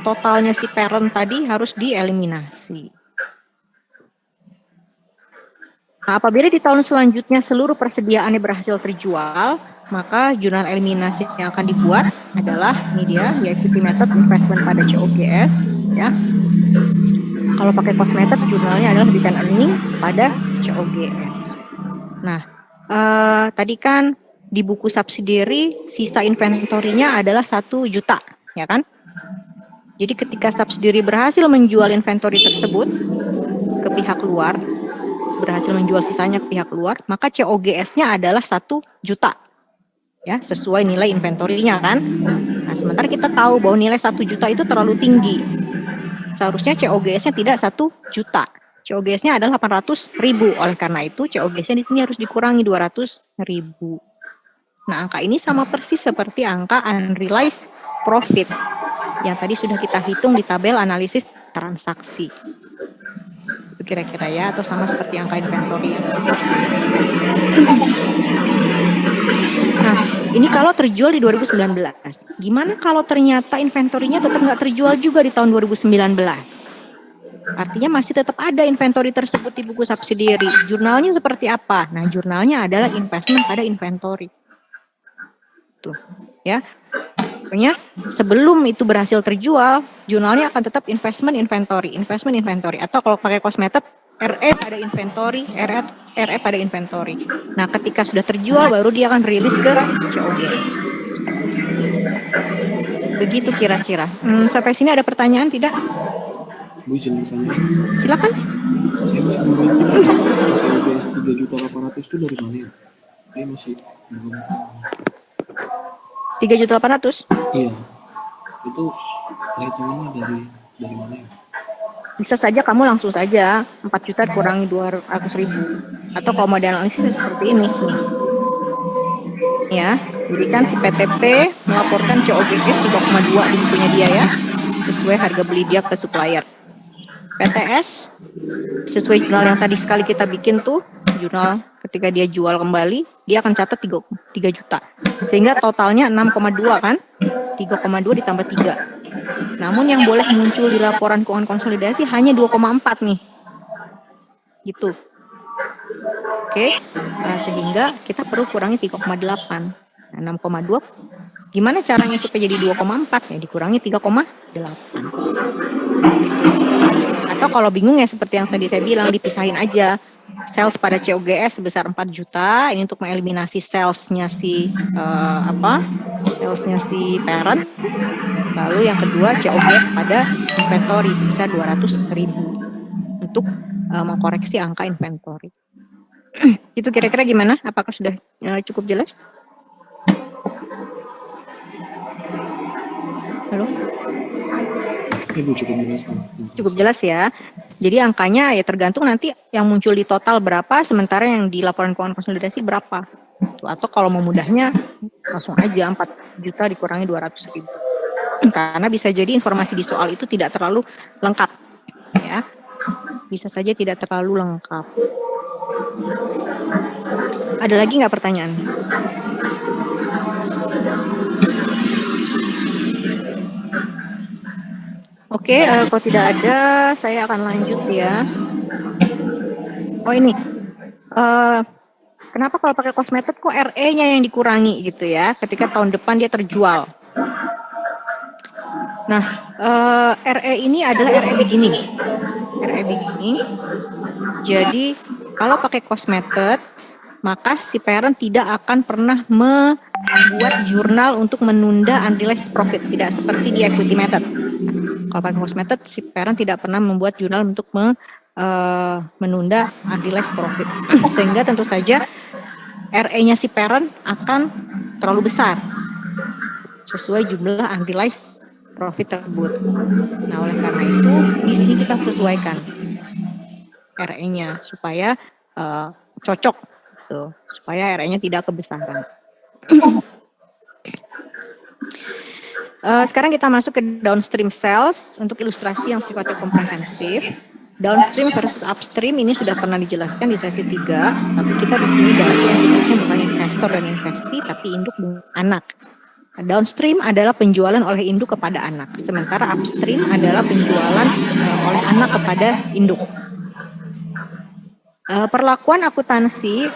Speaker 1: totalnya si parent tadi harus dieliminasi. Nah, apabila di tahun selanjutnya seluruh persediaannya berhasil terjual, maka jurnal eliminasi yang akan dibuat adalah ini dia, equity method investment pada COGS, ya. Kalau pakai cost method, jurnalnya adalah return earning pada COGS. Nah, tadi kan di buku subsidiary sisa inventory-nya adalah 1 juta, ya kan? Jadi ketika subsidiary berhasil menjual inventory tersebut ke pihak luar, berhasil menjual sisanya ke pihak luar, maka COGS-nya adalah 1 juta. Ya, sesuai nilai inventory-nya kan. Nah, sementara kita tahu bahwa nilai 1 juta itu terlalu tinggi. Seharusnya COGS-nya tidak 1 juta. COGS-nya adalah 800.000. Oleh karena itu, COGS-nya di sini harus dikurangi 200.000. Nah, angka ini sama persis seperti angka unrealized profit yang tadi sudah kita hitung di tabel analisis transaksi. Itu kira-kira ya, atau sama seperti angka inventory yang di sini. Nah, ini kalau terjual di 2019. Gimana kalau ternyata inventory-nya tetap nggak terjual juga di tahun 2019? Artinya masih tetap ada inventory tersebut di buku subsidiary. Jurnalnya seperti apa? Nah, jurnalnya adalah investment pada inventory. Tuh, ya. Pokoknya sebelum itu berhasil terjual, jurnalnya akan tetap investment inventory. Atau kalau pakai cost method, RE pada inventory, RE pada inventory. Nah, ketika sudah terjual, baru dia akan rilis ke COGS. Begitu kira-kira. Sampai sini ada pertanyaan tidak?
Speaker 4: Bu, izin bertanya.
Speaker 1: Silakan.
Speaker 4: Saya masih belum ngerti COGS 3.800.000 itu dari mana ya? Saya masih belum.
Speaker 1: 3.800.000.
Speaker 4: Iya, itu hitungannya dari mana ya?
Speaker 1: Bisa saja kamu langsung saja 4 juta kurangi 200.000. Atau kalau model analisis seperti ini nih. Ya, jadi kan si PTP melaporkan COGS 3,2 di bukunya dia ya, sesuai harga beli dia ke supplier. PTS sesuai jurnal yang tadi sekali kita bikin tuh, jurnal ketika dia jual kembali, dia akan catat 3 juta. Sehingga totalnya 6,2 kan? 3,2 ditambah 3. Namun yang boleh muncul di laporan keuangan konsolidasi hanya 2,4 nih. Gitu. Oke. Sehingga kita perlu kurangi 3,8. Nah, 6,2. Gimana caranya supaya jadi 2,4? Ya dikurangi 3,8. Gitu. Atau kalau bingung ya seperti yang tadi saya bilang, dipisahin aja. Sales pada COGS sebesar 4 juta, ini untuk mengeliminasi salesnya si salesnya si parent. Lalu yang kedua COGS pada inventory sebesar 200.000 untuk mengkoreksi angka inventory. Itu kira-kira gimana? Apakah sudah cukup jelas? Halo?
Speaker 4: Ibu cukup jelas, Bu.
Speaker 1: Cukup jelas ya. Jadi angkanya ya tergantung nanti yang muncul di total berapa, sementara yang di laporan keuangan konsolidasi berapa. Atau kalau mau mudahnya langsung aja 4 juta dikurangi 200.000. Karena bisa jadi informasi di soal itu tidak terlalu lengkap. Ya, bisa saja tidak terlalu lengkap. Ada lagi nggak pertanyaan? Oke, kalau tidak ada, saya akan lanjut ya. Oh ini, kenapa kalau pakai cost method kok RE-nya yang dikurangi gitu ya, ketika tahun depan dia terjual? Nah, RE ini adalah RE beginning. RE beginning. Jadi, kalau pakai cost method, maka si parent tidak akan pernah membuat jurnal untuk menunda unrealized profit. Tidak seperti di equity method. Kalau pakai cost method, si parent tidak pernah membuat jurnal untuk menunda unrealized profit. Sehingga tentu saja RE-nya si parent akan terlalu besar sesuai jumlah unrealized profit tersebut. Nah, oleh karena itu di sini kita sesuaikan RE-nya supaya cocok, gitu. Supaya RE-nya tidak kebesaran. Sekarang kita masuk ke downstream sales untuk ilustrasi yang sifatnya komprehensif. Downstream versus upstream ini sudah pernah dijelaskan di sesi 3, tapi kita di sini ganti entitasnya bukan investor dan investee, tapi induk dan anak. Downstream adalah penjualan oleh induk kepada anak, sementara upstream adalah penjualan oleh anak kepada induk. Perlakuan akuntansi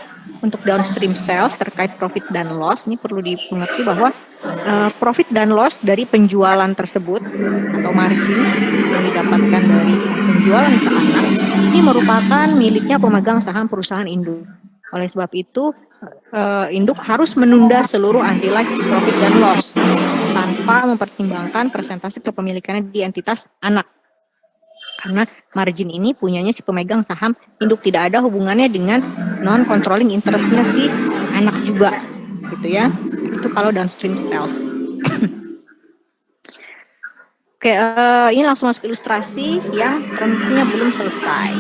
Speaker 1: untuk downstream sales terkait profit dan loss ini perlu dimengerti bahwa profit dan loss dari penjualan tersebut atau margin yang didapatkan dari penjualan ke anak ini merupakan miliknya pemegang saham perusahaan induk. Oleh sebab itu induk harus menunda seluruh unrealized profit dan loss tanpa mempertimbangkan persentase kepemilikannya di entitas anak. Karena margin ini punyanya si pemegang saham induk, tidak ada hubungannya dengan non-controlling interest-nya si anak juga, gitu ya. Itu kalau downstream sales. Oke, ini langsung masuk ilustrasi yang transaksinya belum selesai.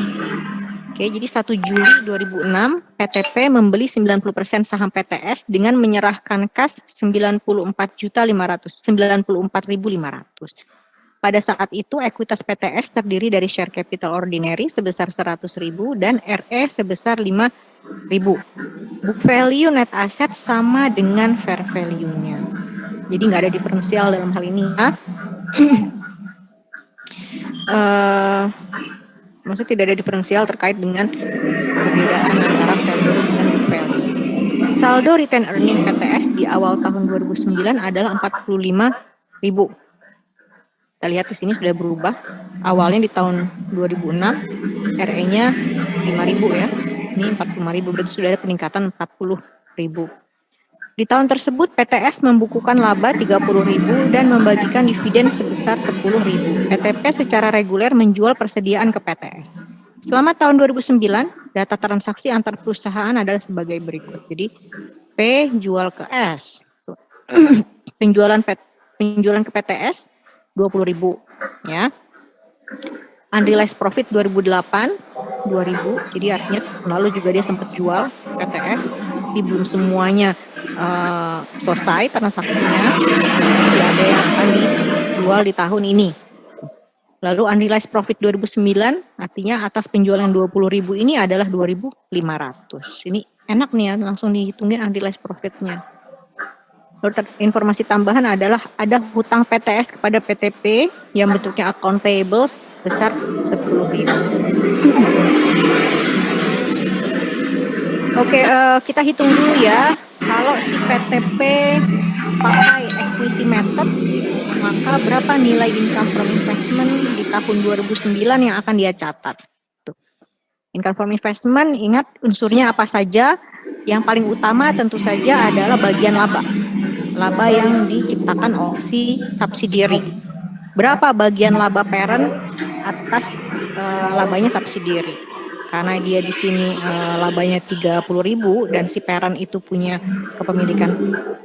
Speaker 1: Oke, jadi 1 Juli 2006 PTP membeli 90% saham PTS dengan menyerahkan kas 94.500. Pada saat itu ekuitas PTS terdiri dari share capital ordinary sebesar 100.000 dan RE sebesar 5.000. Book value net asset sama dengan fair value-nya. Jadi nggak ada diferensial dalam hal ini ya. Maksudnya tidak ada diferensial terkait dengan perbedaan antara fair value dengan book value. Saldo return earning PTS di awal tahun 2009 adalah 45.000. Kita lihat di sini sudah berubah. Awalnya di tahun 2006, RE-nya 5.000 ya. Ini 45.000, berarti sudah ada peningkatan 40.000. Di tahun tersebut PTS membukukan laba 30.000 dan membagikan dividen sebesar 10.000. PTP secara reguler menjual persediaan ke PTS. Selama tahun 2009, data transaksi antar perusahaan adalah sebagai berikut. Jadi P jual ke S. penjualan ke PTS 20.000 ya. Unrealized profit 2008 2.000. Jadi artinya lalu juga dia sempat jual PTS, tapi belum semuanya selesai transaksinya. Masih ada yang akan dijual di tahun ini. Lalu unrealized profit 2009 artinya atas penjualan 20.000 ini adalah 2.500. Ini enak nih ya, langsung dihitungin unrealized profitnya. Lalu informasi tambahan adalah ada hutang PTS kepada PTP yang bentuknya account payable sebesar 10.000. Oke, kita hitung dulu ya. Kalau si PTP pakai equity method, maka berapa nilai income from investment di tahun 2009 yang akan dia catat? Tuh. Income from investment, ingat unsurnya apa saja? Yang paling utama tentu saja adalah bagian laba. laba yang diciptakan oleh si subsidiary. Berapa bagian laba parent atas labanya subsidiary? Karena dia di sini labanya 30.000 dan si parent itu punya kepemilikan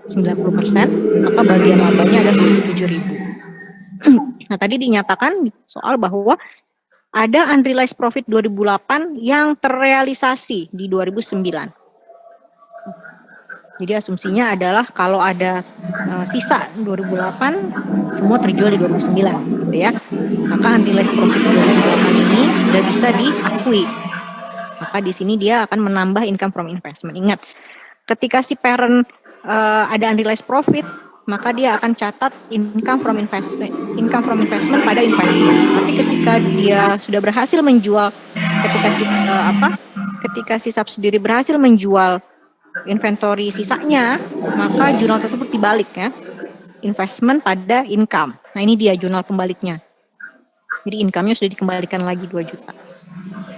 Speaker 1: 90%, maka bagian labanya ada 27.000. Nah, tadi dinyatakan soal bahwa ada unrealized profit 2008 yang terrealisasi di 2009. Jadi asumsinya adalah kalau ada sisa 2008 semua terjual di 2009 gitu ya. Maka unrealized profit 2008 ini sudah bisa diakui. Maka di sini dia akan menambah income from investment. Ingat, ketika si parent ada unrealized profit, maka dia akan catat income from investment pada investment. Tapi ketika dia sudah berhasil menjual, ketika si subsidiary berhasil menjual inventory sisanya, maka jurnal tersebut dibalik ya. Investment pada income. Nah, ini dia jurnal pembaliknya. Jadi income-nya sudah dikembalikan lagi 2 juta.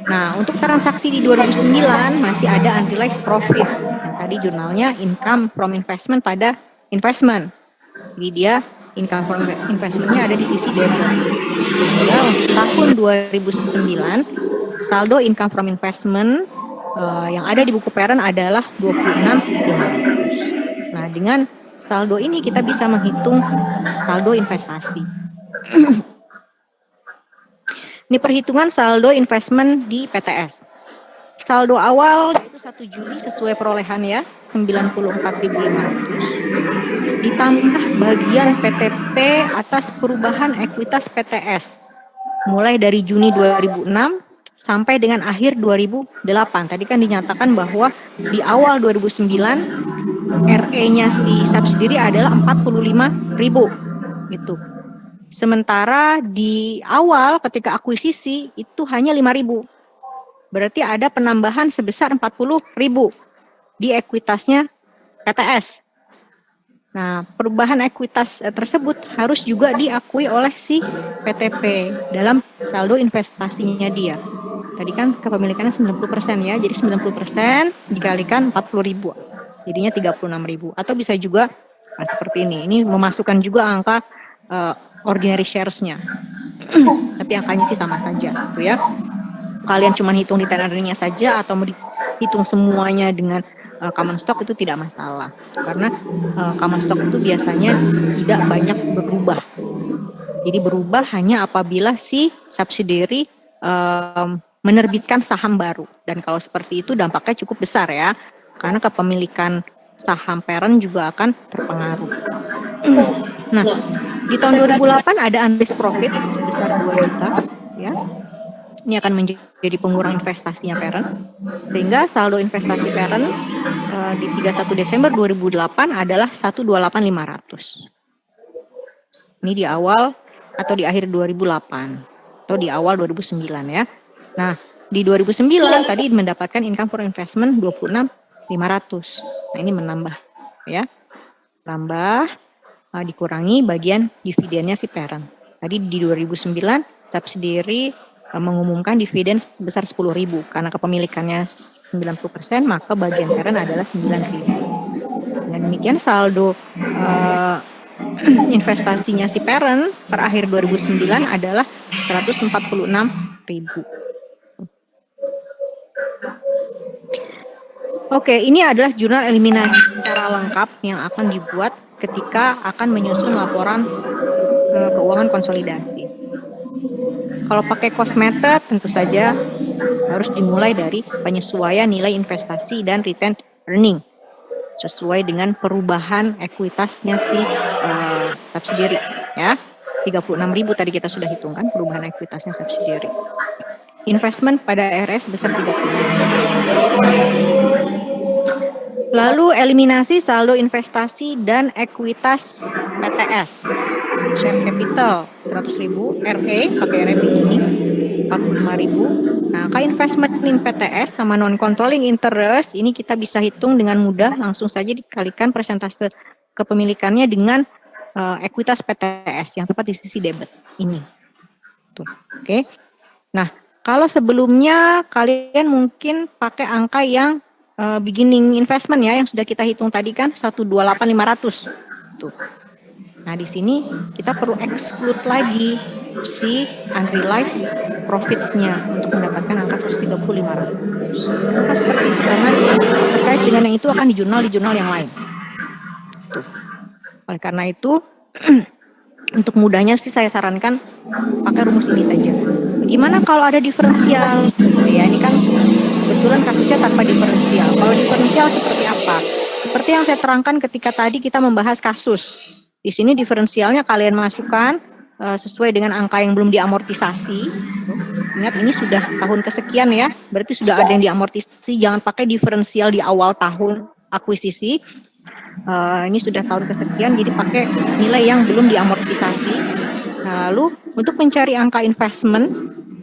Speaker 1: Nah, untuk transaksi di 2009 masih ada unrealized profit. Yang tadi jurnalnya income from investment pada investment. Jadi dia income from investment-nya ada di sisi debit. Sehingga untuk tahun 2009 saldo income from investment yang ada di buku parent adalah 26.500. Nah, dengan saldo ini kita bisa menghitung saldo investasi. Ini perhitungan saldo investment di PTS. Saldo awal itu 1 Juli sesuai perolehan ya, 94.500. Ditambah bagian PTP atas perubahan ekuitas PTS. Mulai dari Juni 2006 sampai dengan akhir 2008. Tadi kan dinyatakan bahwa di awal 2009 RE-nya si subsidiary adalah 45.000 gitu. Sementara di awal ketika akuisisi itu hanya 5.000. Berarti ada penambahan sebesar 40.000 di ekuitasnya PTS. Nah, perubahan ekuitas tersebut harus juga diakui oleh si PTP dalam saldo investasinya dia. Tadi kan kepemilikannya 90% ya, jadi 90% dikalikan 40.000. Jadinya 36.000. Atau bisa juga seperti ini. Ini memasukkan juga angka ordinary shares-nya. Tapi angkanya sih sama saja gitu ya. Kalian cuma hitung di earning-nya saja atau mau dihitung semuanya dengan common stock itu tidak masalah. Karena common stock itu biasanya tidak banyak berubah. Jadi berubah hanya apabila si subsidiary menerbitkan saham baru. Dan kalau seperti itu dampaknya cukup besar ya. Karena kepemilikan saham parent juga akan terpengaruh. Nah, di tahun 2008 ada unrealized profit sebesar 2 juta ya. Ini akan menjadi pengurang investasinya parent. Sehingga saldo investasi parent di 31 Desember 2008 adalah 128.500. Ini di awal atau di akhir 2008 atau di awal 2009 ya. Nah, di 2009 tadi mendapatkan income for investment 26.500. Nah, ini menambah ya. Tambah dikurangi bagian dividennya si parent. Tadi di 2009 subsidiary mengumumkan dividen sebesar 10.000 karena kepemilikannya 90%, maka bagian parent adalah 9.000. Dan demikian saldo investasinya si parent per akhir 2009 adalah 146.000. Oke, ini adalah jurnal eliminasi secara lengkap yang akan dibuat ketika akan menyusun laporan keuangan konsolidasi. Kalau pakai cost method tentu saja harus dimulai dari penyesuaian nilai investasi dan return earning sesuai dengan perubahan ekuitasnya si subsidiary ya. 36.000 tadi kita sudah hitungkan perubahan ekuitasnya subsidiary. Investment pada RS sebesar 30. Lalu eliminasi saldo investasi dan ekuitas PTS. Share capital 100.000, RE pakai RE begini 45.000. Nah, investment in PTS sama non controlling interest ini kita bisa hitung dengan mudah, langsung saja dikalikan persentase kepemilikannya dengan ekuitas PTS yang tepat di sisi debit ini. Tuh, oke. Nah, kalau sebelumnya kalian mungkin pakai angka yang beginning investment ya yang sudah kita hitung tadi kan 128.500. gitu. Nah, di sini kita perlu exclude lagi si unrealized profit-nya untuk mendapatkan angka 130.500. Kenapa seperti itu? Karena terkait dengan yang itu akan di jurnal yang lain. Tuh. Oleh karena itu, untuk mudahnya sih saya sarankan pakai rumus ini saja. Gimana kalau ada diferensial? Ya, ini kan kebetulan kasusnya tanpa diferensial. Kalau diferensial seperti apa? Seperti yang saya terangkan ketika tadi kita membahas kasus. Di sini diferensialnya kalian masukkan sesuai dengan angka yang belum diamortisasi. Ingat ini sudah tahun kesekian ya, berarti sudah ada yang diamortisasi. Jangan pakai diferensial di awal tahun akuisisi. Ini sudah tahun kesekian, jadi pakai nilai yang belum diamortisasi. Nah, lalu untuk mencari angka investment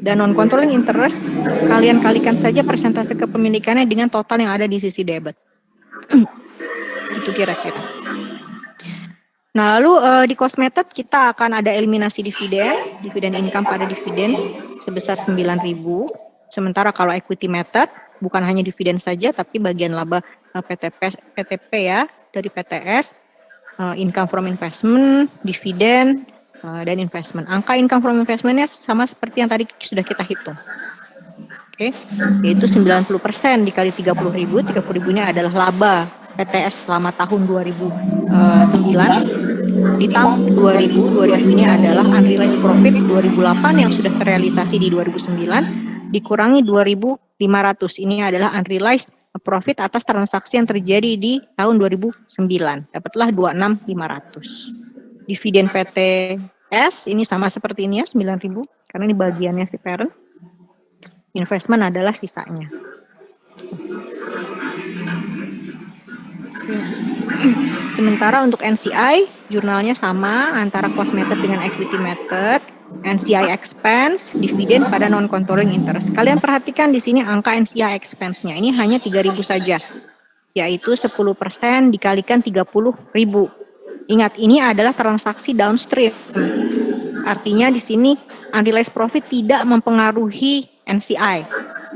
Speaker 1: dan non-controlling interest, kalian kalikan saja persentase kepemilikannya dengan total yang ada di sisi debit. Itu kira-kira. Nah, lalu di cost method kita akan ada eliminasi dividen income pada dividen sebesar 9.000. Sementara kalau equity method bukan hanya dividen saja tapi bagian laba PTP ya dari PTS, income from investment, dividen dan investment. Angka income from investmentnya sama seperti yang tadi sudah kita hitung. Oke, yaitu 90% dikali 30.000. 30.000 ini adalah laba PTS selama tahun 2009. Ditambah 2000 ini adalah unrealized profit 2008 yang sudah terrealisasi di 2009, dikurangi 2.500. Ini adalah unrealized profit atas transaksi yang terjadi di tahun 2009. Dapatlah 26.500. Dividen PTS ini sama seperti ini ya, 9.000 karena ini bagiannya si parent. Investment adalah sisanya. Sementara untuk NCI, jurnalnya sama antara cost method dengan equity method. NCI expense, dividen pada non-controlling interest. Kalian perhatikan di sini angka NCI expense-nya. Ini hanya 3.000 saja. Yaitu 10% dikalikan 30.000. Ingat, ini adalah transaksi downstream. Artinya di sini unrealized profit tidak mempengaruhi NCI.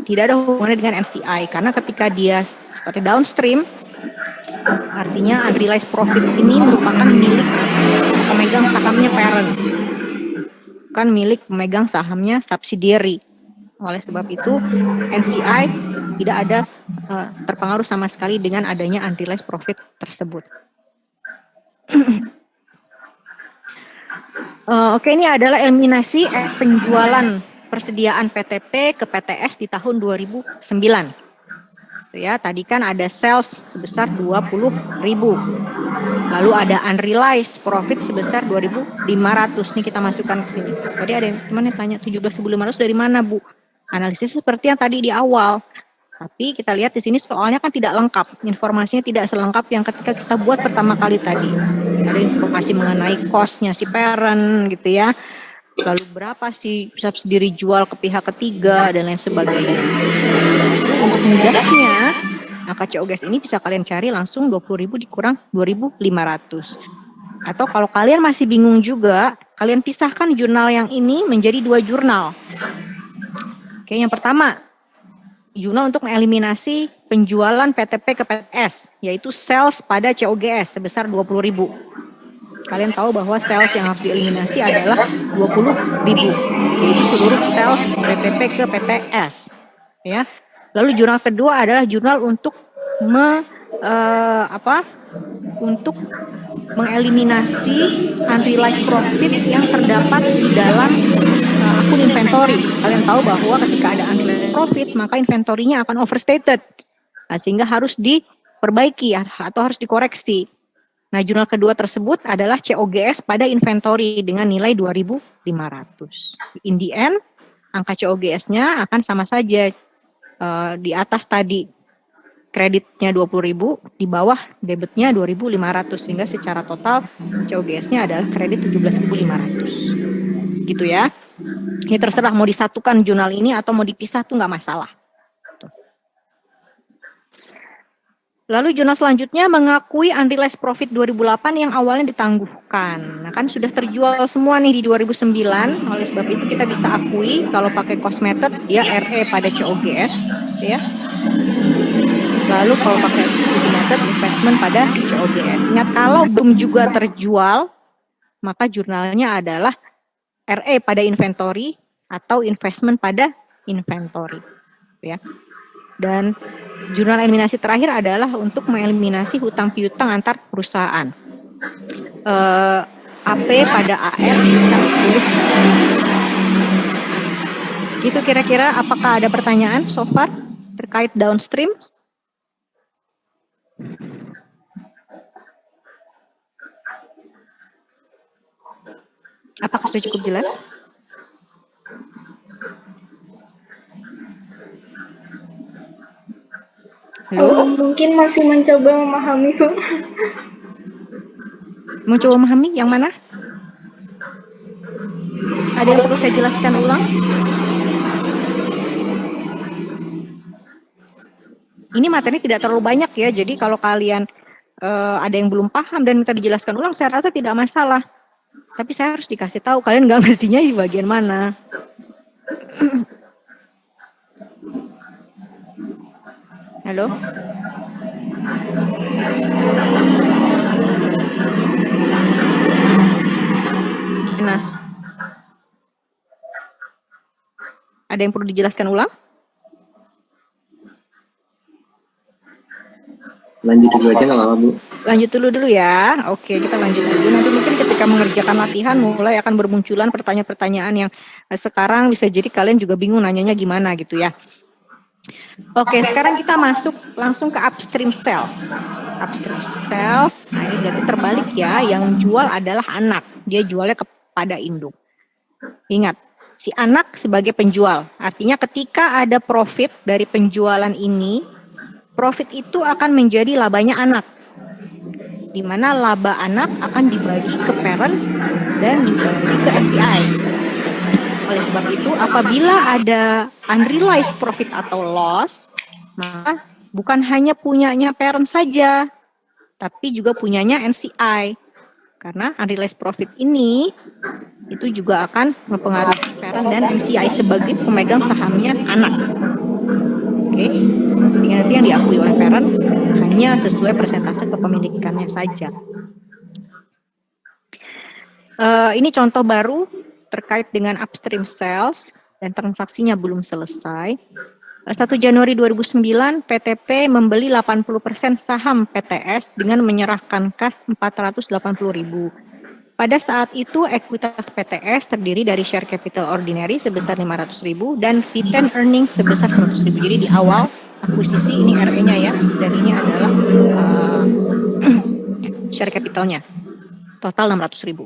Speaker 1: Tidak ada hubungannya dengan NCI. Karena ketika dia seperti downstream, artinya unrealized profit ini merupakan milik pemegang sahamnya parent, bukan milik pemegang sahamnya subsidiary. Oleh sebab itu, NCI tidak ada terpengaruh sama sekali dengan adanya unrealized profit tersebut. Oke, ini adalah eliminasi penjualan persediaan PTP ke PTS di tahun 2009. Ya, tadi kan ada sales sebesar 20.000. Lalu ada unrealized profit sebesar 2.500. Nih kita masukkan ke sini. Tadi ada teman yang tanya 17.500 dari mana, Bu? Analisis seperti yang tadi di awal. Tapi kita lihat di sini soalnya kan tidak lengkap. Informasinya tidak selengkap yang ketika kita buat pertama kali tadi. Ada informasi mengenai cost-nya si parent gitu ya. Lalu berapa sih subsidi jual ke pihak ketiga dan lain sebagainya. Oleh sebab itu untuk mudahnya angka COGS ini bisa kalian cari langsung 20.000 dikurang 2.500. Atau kalau kalian masih bingung juga, kalian pisahkan jurnal yang ini menjadi 2 jurnal. Oke, yang pertama jurnal untuk mengeliminasi penjualan PTP ke PTS, yaitu sales pada COGS sebesar 20.000. Kalian tahu bahwa sales yang harus dieliminasi adalah 20.000, yaitu seluruh sales PTP ke PTS. Ya. Lalu jurnal kedua adalah jurnal untuk untuk mengeliminasi unrealized profit yang terdapat di dalam akun inventory. Kalian tahu bahwa ketika ada unrealized profit, maka inventory-nya akan overstated. Nah, sehingga harus diperbaiki atau harus dikoreksi. Nah, jurnal kedua tersebut adalah COGS pada inventory dengan nilai 2.500. In the end, angka COGS-nya akan sama saja di atas tadi kreditnya 20.000, di bawah debitnya 2.500, sehingga secara total COGS-nya adalah kredit 17.500. Gitu ya. Ini terserah mau disatukan jurnal ini atau mau dipisah tuh nggak masalah. Lalu jurnal selanjutnya mengakui unrealized profit 2008 yang awalnya ditangguhkan. Nah kan sudah terjual semua nih di 2009, oleh sebab itu kita bisa akui kalau pakai cost method dia RE pada COGS, ya. Lalu kalau pakai equity method investment pada COGS. Ingat, kalau belum juga terjual, maka jurnalnya adalah RE pada inventory atau investment pada inventory, ya. Dan jurnal eliminasi terakhir adalah untuk mengeliminasi hutang piutang antar perusahaan. AP pada AR sebesar 10.000. Gitu kira-kira. Apakah ada pertanyaan so far terkait downstream? Apakah sudah cukup jelas? Halo?
Speaker 3: Mungkin masih mencoba memahami, Bu.
Speaker 1: Mencoba memahami yang mana? Ada yang perlu saya jelaskan ulang? Ini materi tidak terlalu banyak ya, jadi kalau kalian ada yang belum paham dan minta dijelaskan ulang, saya rasa tidak masalah. Tapi saya harus dikasih tahu, kalian nggak ngertinya di bagian mana. Halo? Nah, ada yang perlu dijelaskan ulang?
Speaker 2: Lanjut dulu aja nggak apa-apa, Bu.
Speaker 1: Lanjut dulu ya. Oke, kita lanjut dulu. Nanti mungkin ketika mengerjakan latihan mulai akan bermunculan pertanyaan-pertanyaan yang sekarang bisa jadi kalian juga bingung nanyanya gimana gitu ya. Oke, sekarang kita masuk langsung ke upstream sales. Upstream sales, nah ini berarti terbalik ya. Yang jual adalah anak. Dia jualnya kepada induk. Ingat, si anak sebagai penjual. Artinya ketika ada profit dari penjualan ini, profit itu akan menjadi labanya anak, di mana laba anak akan dibagi ke parent dan dibagi ke NCI. Oleh sebab itu, apabila ada unrealized profit atau loss, maka bukan hanya punyanya parent saja, tapi juga punyanya NCI. Karena unrealized profit ini itu juga akan mempengaruhi parent dan NCI sebagai pemegang sahamnya anak. Oke, nanti yang diakui oleh parent hanya sesuai persentase kepemilikannya saja. Ini contoh baru terkait dengan upstream sales dan transaksinya belum selesai. 1 Januari 2009, PTP membeli 80% saham PTS dengan menyerahkan kas 480.000. Pada saat itu, ekuitas PTS terdiri dari share capital ordinary sebesar 500.000 dan retained earning sebesar 100.000. Jadi di awal akuisisi ini RE-nya ya, dan ini adalah share capitalnya. Total 600.000.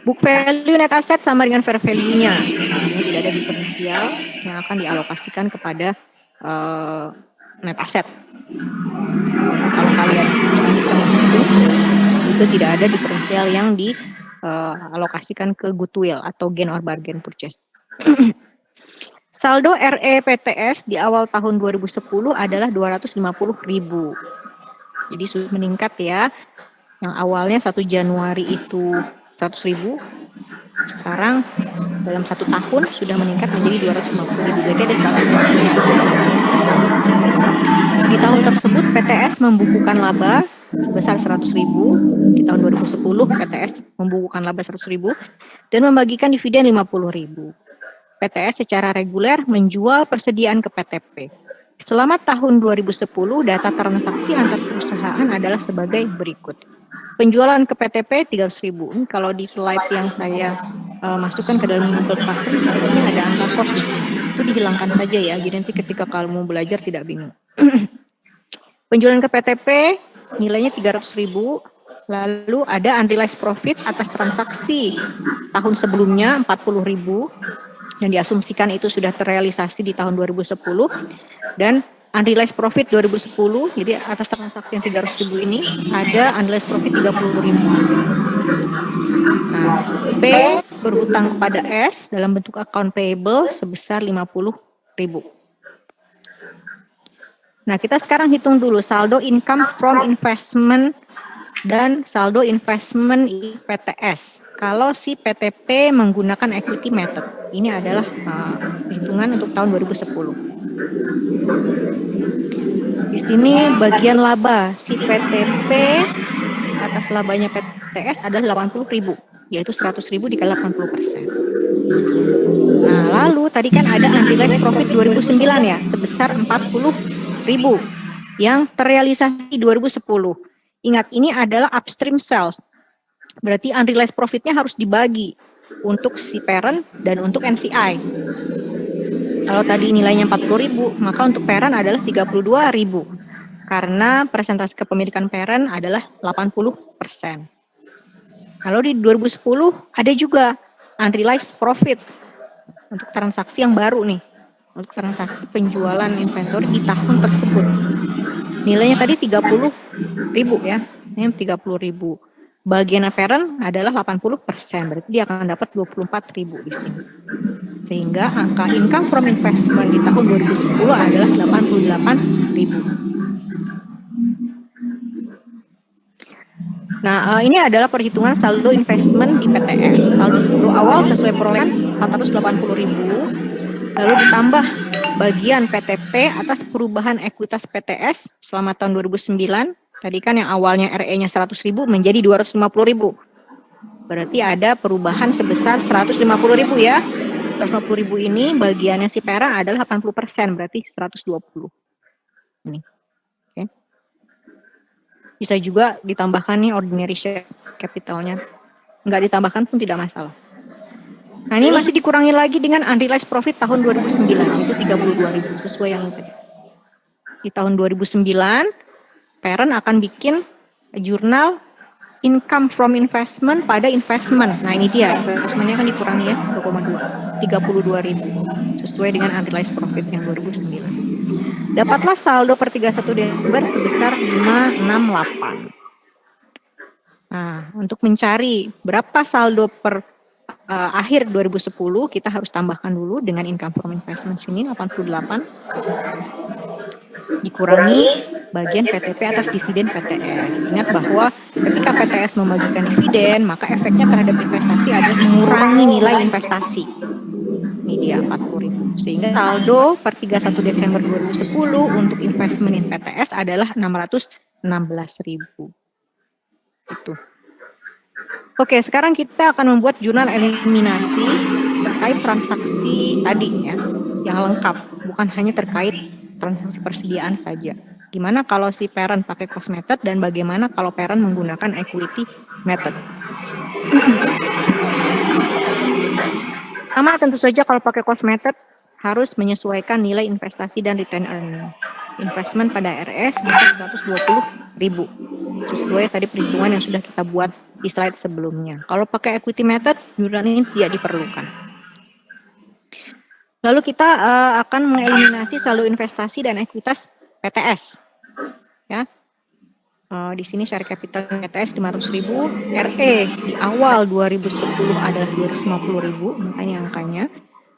Speaker 1: Book value net asset sama dengan fair value-nya. Artinya tidak ada diferensial yang akan dialokasikan kepada net asset. Kalau kalian iseng-iseng itu tidak ada diferensial yang dialokasikan ke goodwill atau gain or bargain purchase. Saldo RE PTS di awal tahun 2010 adalah 250.000. Jadi sudah meningkat ya. Yang awalnya 1 Januari itu 100.000, sekarang dalam 1 tahun sudah meningkat menjadi 250.000. Berarti ada 150.000. Di tahun tersebut PTS membukukan laba sebesar 100.000. Di tahun 2010 PTS membukukan laba 100.000 dan membagikan dividen 50.000. PTS secara reguler menjual persediaan ke PTP. Selama tahun 2010, data transaksi antar perusahaan adalah sebagai berikut. Penjualan ke PTP 300.000. Kalau di slide yang saya masukkan ke dalam Google Classroom, sepertinya ada angka kos di sini. Itu dihilangkan saja ya, jadi nanti ketika kamu belajar tidak bingung. Penjualan ke PTP nilainya 300.000. Lalu ada unrealized profit atas transaksi tahun sebelumnya 40.000. Dan diasumsikan itu sudah terrealisasi di tahun 2010. Dan unrealized profit 2010, jadi atas transaksi yang 300.000 ini ada unrealized profit 30.000. Nah, P berhutang kepada S dalam bentuk account payable sebesar 50.000. Nah, kita sekarang hitung dulu saldo income from investment dan saldo investment PTS. Kalau si PTP menggunakan equity method, ini adalah perhitungan untuk tahun 2010. Di sini bagian laba si PTP atas labanya PTS adalah 80.000, yaitu 100.000 dikali 80%. Nah, lalu tadi kan ada unrealized profit 2009 ya, sebesar 40.000 yang terrealisasi 2010. Ingat, ini adalah upstream sales. Berarti unrealized profitnya harus dibagi untuk si parent dan untuk NCI. Kalau tadi nilainya 40.000, maka untuk parent adalah 32.000. Karena persentase kepemilikan parent adalah 80%. Lalu di 2010 ada juga unrealized profit untuk transaksi yang baru nih, untuk transaksi penjualan inventory di tahun tersebut. Nilainya tadi 30.000 ya, ini 30.000. Bagian parent adalah 80%, berarti dia akan dapat 24.000 di sini. Sehingga angka income from investment di tahun 2010 adalah 88.000. Nah, ini adalah perhitungan saldo investment di PTS. Saldo awal sesuai perolehan 480.000, lalu ditambah bagian PTP atas perubahan ekuitas PTS selama tahun 2009. Tadi kan yang awalnya RE-nya 100.000 menjadi 250.000. Berarti ada perubahan sebesar 150.000 ya. 150.000 ini bagiannya si parent adalah 80%, berarti 120. Ini. Oke. Bisa juga ditambahkan nih ordinary shares capitalnya. Nggak ditambahkan pun tidak masalah. Nah, ini masih dikurangi lagi dengan unrealized profit tahun 2009, itu 32.000 sesuai yang tadi. Di tahun 2009, parent akan bikin jurnal income from investment pada investment. Nah, ini dia, investmentnya kan dikurangi ya, 2,2, 32.000 sesuai dengan unrealized profit yang 2009. Dapatlah saldo per 31 Desember sebesar 568. Nah, untuk mencari berapa saldo per akhir 2010, kita harus tambahkan dulu dengan income from investment sini 88 dikurangi bagian PTP atas dividen PTS. Ingat bahwa ketika PTS membagikan dividen, maka efeknya terhadap investasi adalah mengurangi nilai investasi. Ini dia 40.000. Sehingga saldo per 31 Desember 2010 untuk investment in PTS adalah 616.000. Itu. Oke, sekarang kita akan membuat jurnal eliminasi terkait transaksi tadi ya, yang lengkap, bukan hanya terkait transaksi persediaan saja. Gimana kalau si parent pakai cost method dan bagaimana kalau parent menggunakan equity method? Sama tentu saja kalau pakai cost method harus menyesuaikan nilai investasi dan return earning. Investment pada RS bisa 120.000 sesuai tadi perhitungan yang sudah kita buat di slide sebelumnya. Kalau pakai equity method, jurnal ini tidak diperlukan. Lalu kita akan mengeliminasi saldo investasi dan ekuitas PTS. Ya. Di sini share capital PTS 500.000, RE di awal 2010 adalah 250.000, makanya angkanya.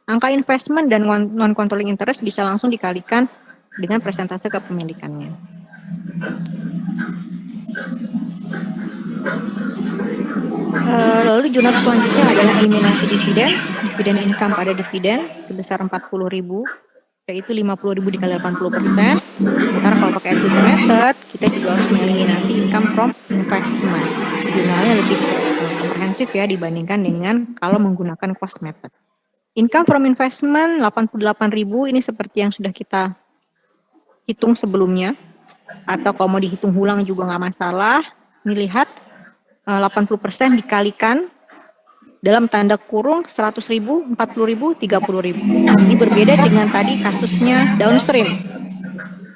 Speaker 1: Angka investment dan non-controlling interest bisa langsung dikalikan dengan persentase kepemilikannya. Lalu jurnal selanjutnya adalah eliminasi dividen income pada dividen sebesar 40.000, yaitu 50.000 dikali 80%. Sementara kalau pakai equity method, kita juga harus mengeliminasi income from investment. Jurnalnya lebih komprehensif ya dibandingkan dengan kalau menggunakan cost method. Income from investment 88.000 ini seperti yang sudah kita hitung sebelumnya, atau kalau mau dihitung ulang juga nggak masalah. Ini lihat 80% dikalikan dalam tanda kurung 100.000, 40.000, 30.000. Ini berbeda dengan tadi kasusnya downstream.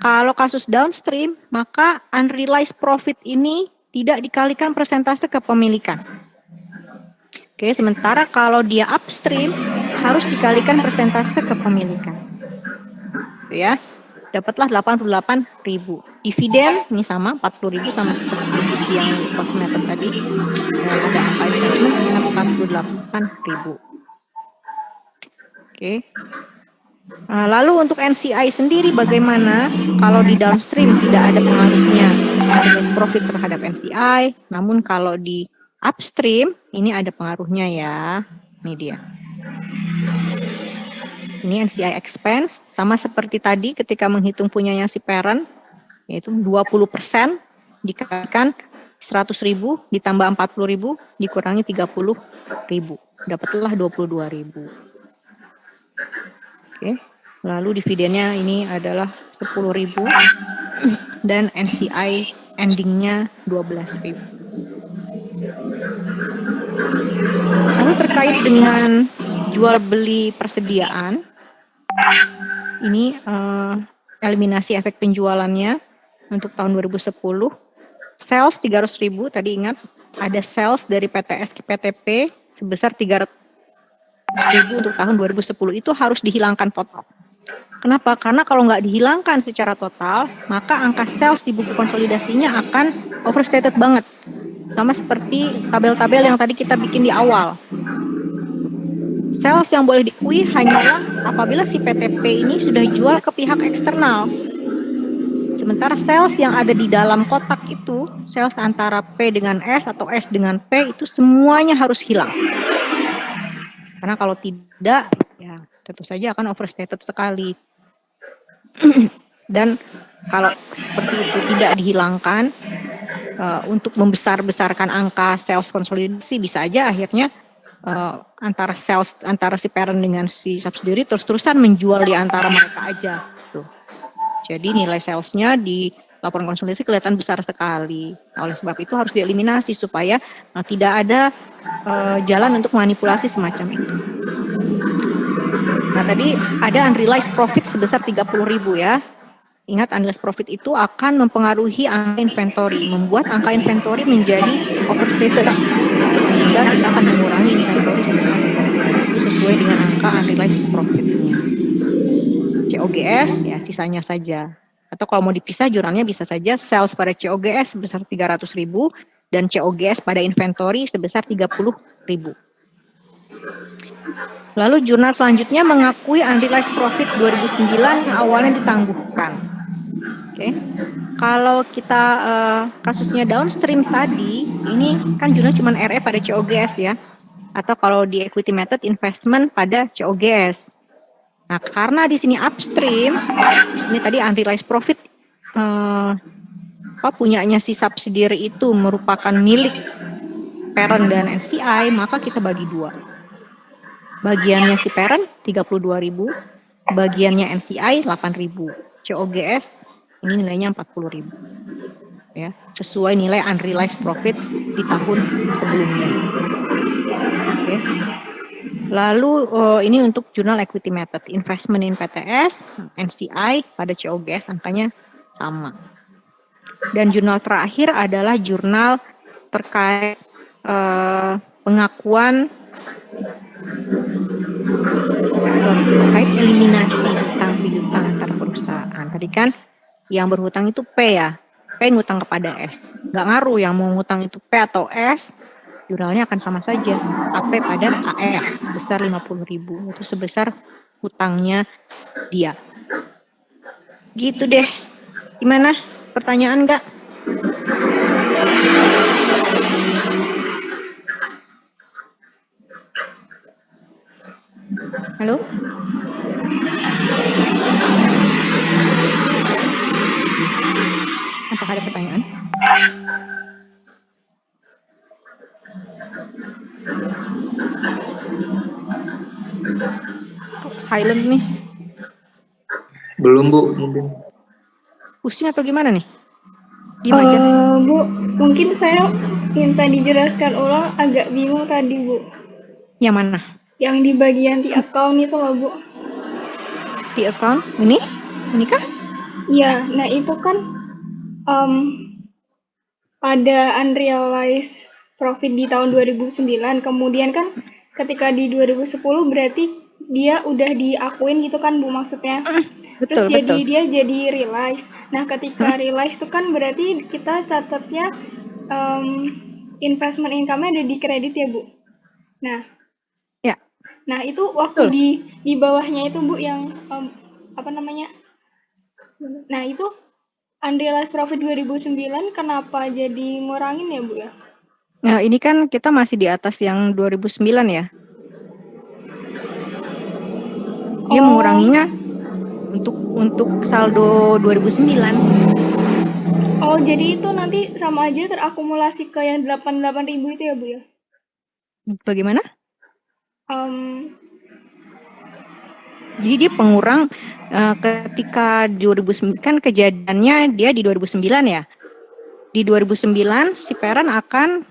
Speaker 1: Kalau kasus downstream, maka unrealized profit ini tidak dikalikan persentase kepemilikan. Oke, sementara kalau dia upstream harus dikalikan persentase kepemilikan. Itu ya. Dapatlah 88.000. Dividen ini sama 40.000 sama seperti di sisi yang cost method tadi. Dan ada angka investment sekitar 48.000. Oke. Nah, lalu untuk NCI sendiri bagaimana? Kalau di downstream tidak ada pengaruhnya unrealized profit terhadap NCI, namun kalau di upstream ini ada pengaruhnya ya. Ini dia. Ini NCI expense sama seperti tadi ketika menghitung punyanya si parent, yaitu 20% dikalikan 100.000 ditambah 40.000 dikurangi 30.000, dapatlah 22.000. Oke, lalu dividennya ini adalah 10.000 dan NCI endingnya 12.000. Lalu terkait dengan jual beli persediaan, ini eliminasi efek penjualannya untuk tahun 2010, sales 300.000, tadi ingat ada sales dari PTS ke PTP sebesar 300.000 untuk tahun 2010, itu harus dihilangkan total. Kenapa? Karena kalau nggak dihilangkan secara total, maka angka sales di buku konsolidasinya akan overstated banget. Sama seperti tabel-tabel yang tadi kita bikin di awal. Sales yang boleh diakui hanyalah apabila si PTP ini sudah jual ke pihak eksternal. Sementara sales yang ada di dalam kotak itu, sales antara P dengan S atau S dengan P, itu semuanya harus hilang. Karena kalau tidak, ya tentu saja akan overstated sekali. Dan kalau seperti itu tidak dihilangkan, untuk membesar-besarkan angka sales konsolidasi, bisa aja akhirnya antara si parent dengan si subsidiary terus-terusan menjual di antara mereka aja. Tuh. Jadi nilai salesnya di laporan konsolidasi kelihatan besar sekali. Oleh sebab itu harus dieliminasi supaya tidak ada jalan untuk manipulasi semacam itu. Nah tadi ada unrealized profit sebesar 30.000 ya. Ingat, unrealized profit itu akan mempengaruhi angka inventory, membuat angka inventory menjadi overstated. Sehingga kita akan mengurangi inventory sebesar 30.000 itu sesuai dengan angka unrealized profit-nya. COGS ya sisanya saja. Atau kalau mau dipisah jurnalnya bisa saja sales pada COGS sebesar 300.000 dan COGS pada inventory sebesar 30.000. Lalu jurnal selanjutnya mengakui unrealized profit 2009 yang awalnya ditangguhkan. Oke. Kalau kita kasusnya downstream tadi, ini kan jurnal cuma RE pada COGS ya. Atau kalau di equity method investment pada COGS. Nah, karena di sini upstream, di sini tadi unrealized profit punyanya si subsidiary itu merupakan milik parent dan NCI, maka kita bagi dua. Bagiannya si parent 32.000, bagiannya NCI 8.000. COGS ini nilainya 40.000. Ya, sesuai nilai unrealized profit di tahun sebelumnya. Oke. Lalu ini untuk jurnal equity method, investment in PTS, NCI pada COGS angkanya sama. Dan jurnal terakhir adalah jurnal terkait pengakuan terkait eliminasi hutang piutang antar perusahaan. Tadi kan yang berhutang itu P ya, P ngutang kepada S. Nggak ngaruh yang mau ngutang itu P atau S, jurnalnya akan sama saja. AP pada AR sebesar 50.000, itu sebesar hutangnya dia. Gitu deh. Gimana? Pertanyaan nggak? Halo? Apakah ada pertanyaan? Kok silent nih?
Speaker 2: Belum, Bu.
Speaker 1: Pusing atau gimana nih? Diam aja.
Speaker 3: Bu, mungkin saya minta dijelaskan ulang, agak bingung tadi, Bu.
Speaker 1: Yang mana?
Speaker 3: Yang di bagian di account itu loh, Bu.
Speaker 1: Di account? Ini? Ini kah?
Speaker 3: Iya, nah itu kan ada unrealized profit di tahun 2009, kemudian kan ketika di 2010 berarti dia udah diakuin gitu kan, Bu, maksudnya.
Speaker 1: Betul,
Speaker 3: Terus
Speaker 1: betul.
Speaker 3: dia jadi realize. Nah, ketika realize itu kan berarti kita catatnya investment income-nya ada di kredit ya, Bu. Nah,
Speaker 1: ya.
Speaker 3: Nah, itu waktu di bawahnya itu, Bu, yang apa namanya? Nah, itu unrealized profit 2009 kenapa jadi ngurangin ya, Bu ya?
Speaker 1: Nah, ini kan kita masih di atas yang 2009 ya. Dia menguranginya untuk saldo 2009.
Speaker 3: Oh, jadi itu nanti sama aja terakumulasi ke yang 88.000 itu ya, Bu ya?
Speaker 1: Bagaimana?
Speaker 3: Em,
Speaker 1: Jadi dia pengurang ketika 2009 kan kejadiannya dia di 2009 ya. Di 2009 si parent akan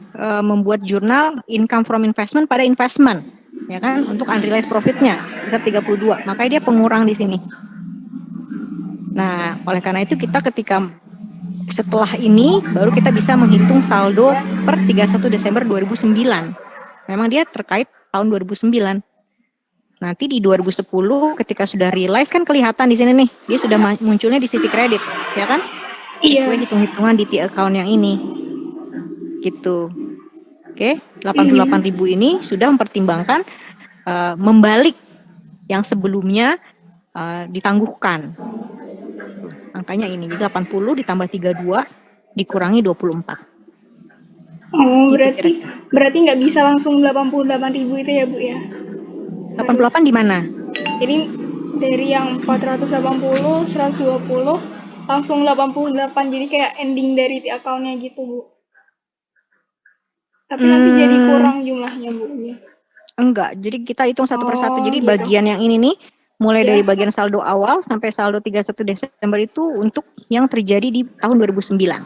Speaker 1: membuat jurnal income from investment pada investment, ya kan, untuk unrealized profitnya sebesar 32. Makanya dia pengurang di sini. Nah, oleh karena itu kita ketika setelah ini baru kita bisa menghitung saldo per 31 Desember 2009. Memang dia terkait tahun 2009. Nanti di 2010 ketika sudah realize kan kelihatan di sini nih, dia sudah munculnya di sisi kredit, ya kan? Sesuai
Speaker 3: iya.
Speaker 1: hitung-hitungan di T-account yang ini. Gitu. Oke, 88.000 ini sudah mempertimbangkan membalik yang sebelumnya ditangguhkan. Tuh, angkanya ini, jadi 80 ditambah 32 dikurangi 24.
Speaker 3: Oh,
Speaker 1: Gitu
Speaker 3: berarti
Speaker 1: kira-kira.
Speaker 3: nggak bisa langsung 88.000 itu ya, Bu ya?
Speaker 1: 88 di mana?
Speaker 3: Jadi dari yang 480, 120, langsung 88. Jadi kayak ending dari account-nya gitu, Bu. Tapi nanti jadi kurang jumlahnya, Bu.
Speaker 1: Enggak, jadi kita hitung satu persatu.
Speaker 3: Oh,
Speaker 1: Jadi
Speaker 3: gitu.
Speaker 1: bagian yang ini nih, mulai
Speaker 3: Ya.
Speaker 1: dari bagian saldo awal sampai saldo 31 Desember itu untuk yang terjadi di tahun 2009.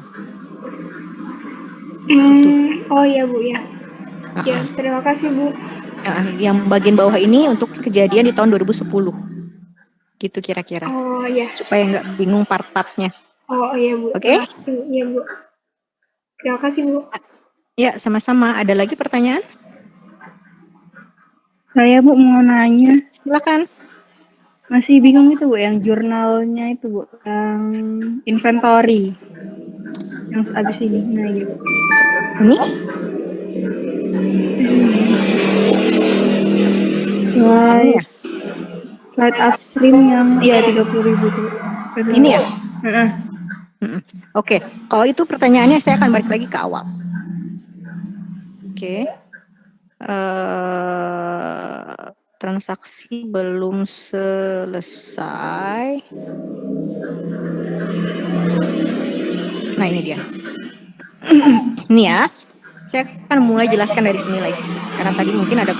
Speaker 1: Gitu.
Speaker 3: Oh iya, Bu ya. Ya,
Speaker 1: Uh-uh.
Speaker 3: terima kasih, Bu.
Speaker 1: Yang bagian bawah ini untuk kejadian di tahun 2010. Gitu kira-kira.
Speaker 3: Oh iya.
Speaker 1: Supaya nggak bingung part-partnya.
Speaker 3: Oh iya, Bu.
Speaker 1: Oke?
Speaker 3: Terima kasih. Iya, Bu. Terima kasih, Bu.
Speaker 1: Ya, sama-sama. Ada lagi pertanyaan?
Speaker 5: Saya Bu mau nanya,
Speaker 1: Silakan.
Speaker 5: masih bingung itu Bu yang jurnalnya itu Bu, yang inventory yang abis ini. Nah gitu.
Speaker 1: Ini? Ini ya?
Speaker 5: Slide upstream yang ya 30.000 tuh.
Speaker 1: Ini ya? Oke, kalau itu pertanyaannya saya akan balik lagi ke awal. Oke. Transaksi belum selesai. Nah, ini dia. Ini ya. Saya akan mulai jelaskan dari sini lagi. Karena tadi mungkin ada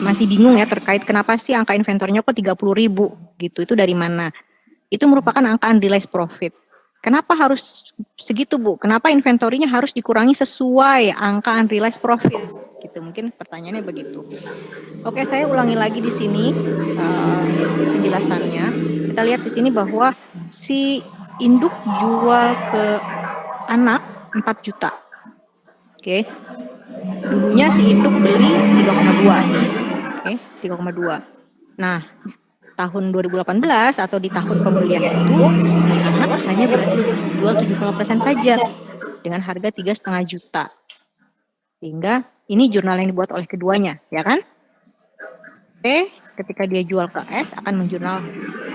Speaker 1: masih bingung ya terkait kenapa sih angka inventornya kok 30.000 gitu. Itu dari mana? Itu merupakan angka unrealized profit. Kenapa harus segitu, Bu? Kenapa inventorinya harus dikurangi sesuai angka unrealized profit? Gitu, mungkin pertanyaannya begitu. Oke, saya ulangi lagi di sini penjelasannya. Kita lihat di sini bahwa si induk jual ke anak 4 juta. Oke. Dulunya si induk beli 3,2. Oke, 3,2. Nah, tahun 2018 atau di tahun pembelian itu si anak hanya berhasil jual 75% saja dengan harga 3,5 juta. Sehingga ini jurnal yang dibuat oleh keduanya, ya kan? Oke, ketika dia jual ke S akan menjurnal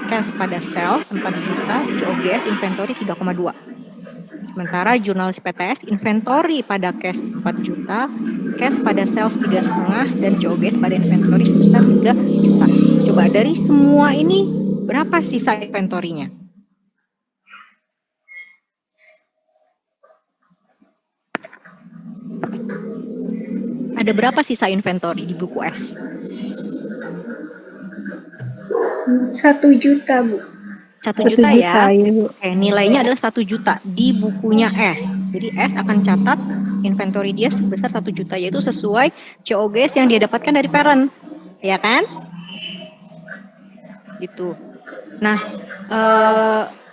Speaker 1: cash pada sales 4 juta, COGS inventory 3,2. Sementara jurnalis PTS inventory pada cash 4 juta, cash pada sales 3,5 dan COGS pada inventory sebesar 3 juta. Coba dari semua ini berapa sisa inventorinya? Ada berapa sisa inventory di buku S?
Speaker 3: 1 juta, Bu.
Speaker 1: 1 juta ya?
Speaker 5: Ya, Bu.
Speaker 1: Oke, nilainya adalah 1 juta di bukunya S. Jadi S akan catat inventory dia sebesar 1 juta, yaitu sesuai COGS yang dia dapatkan dari parent. Ya kan? Gitu. Nah,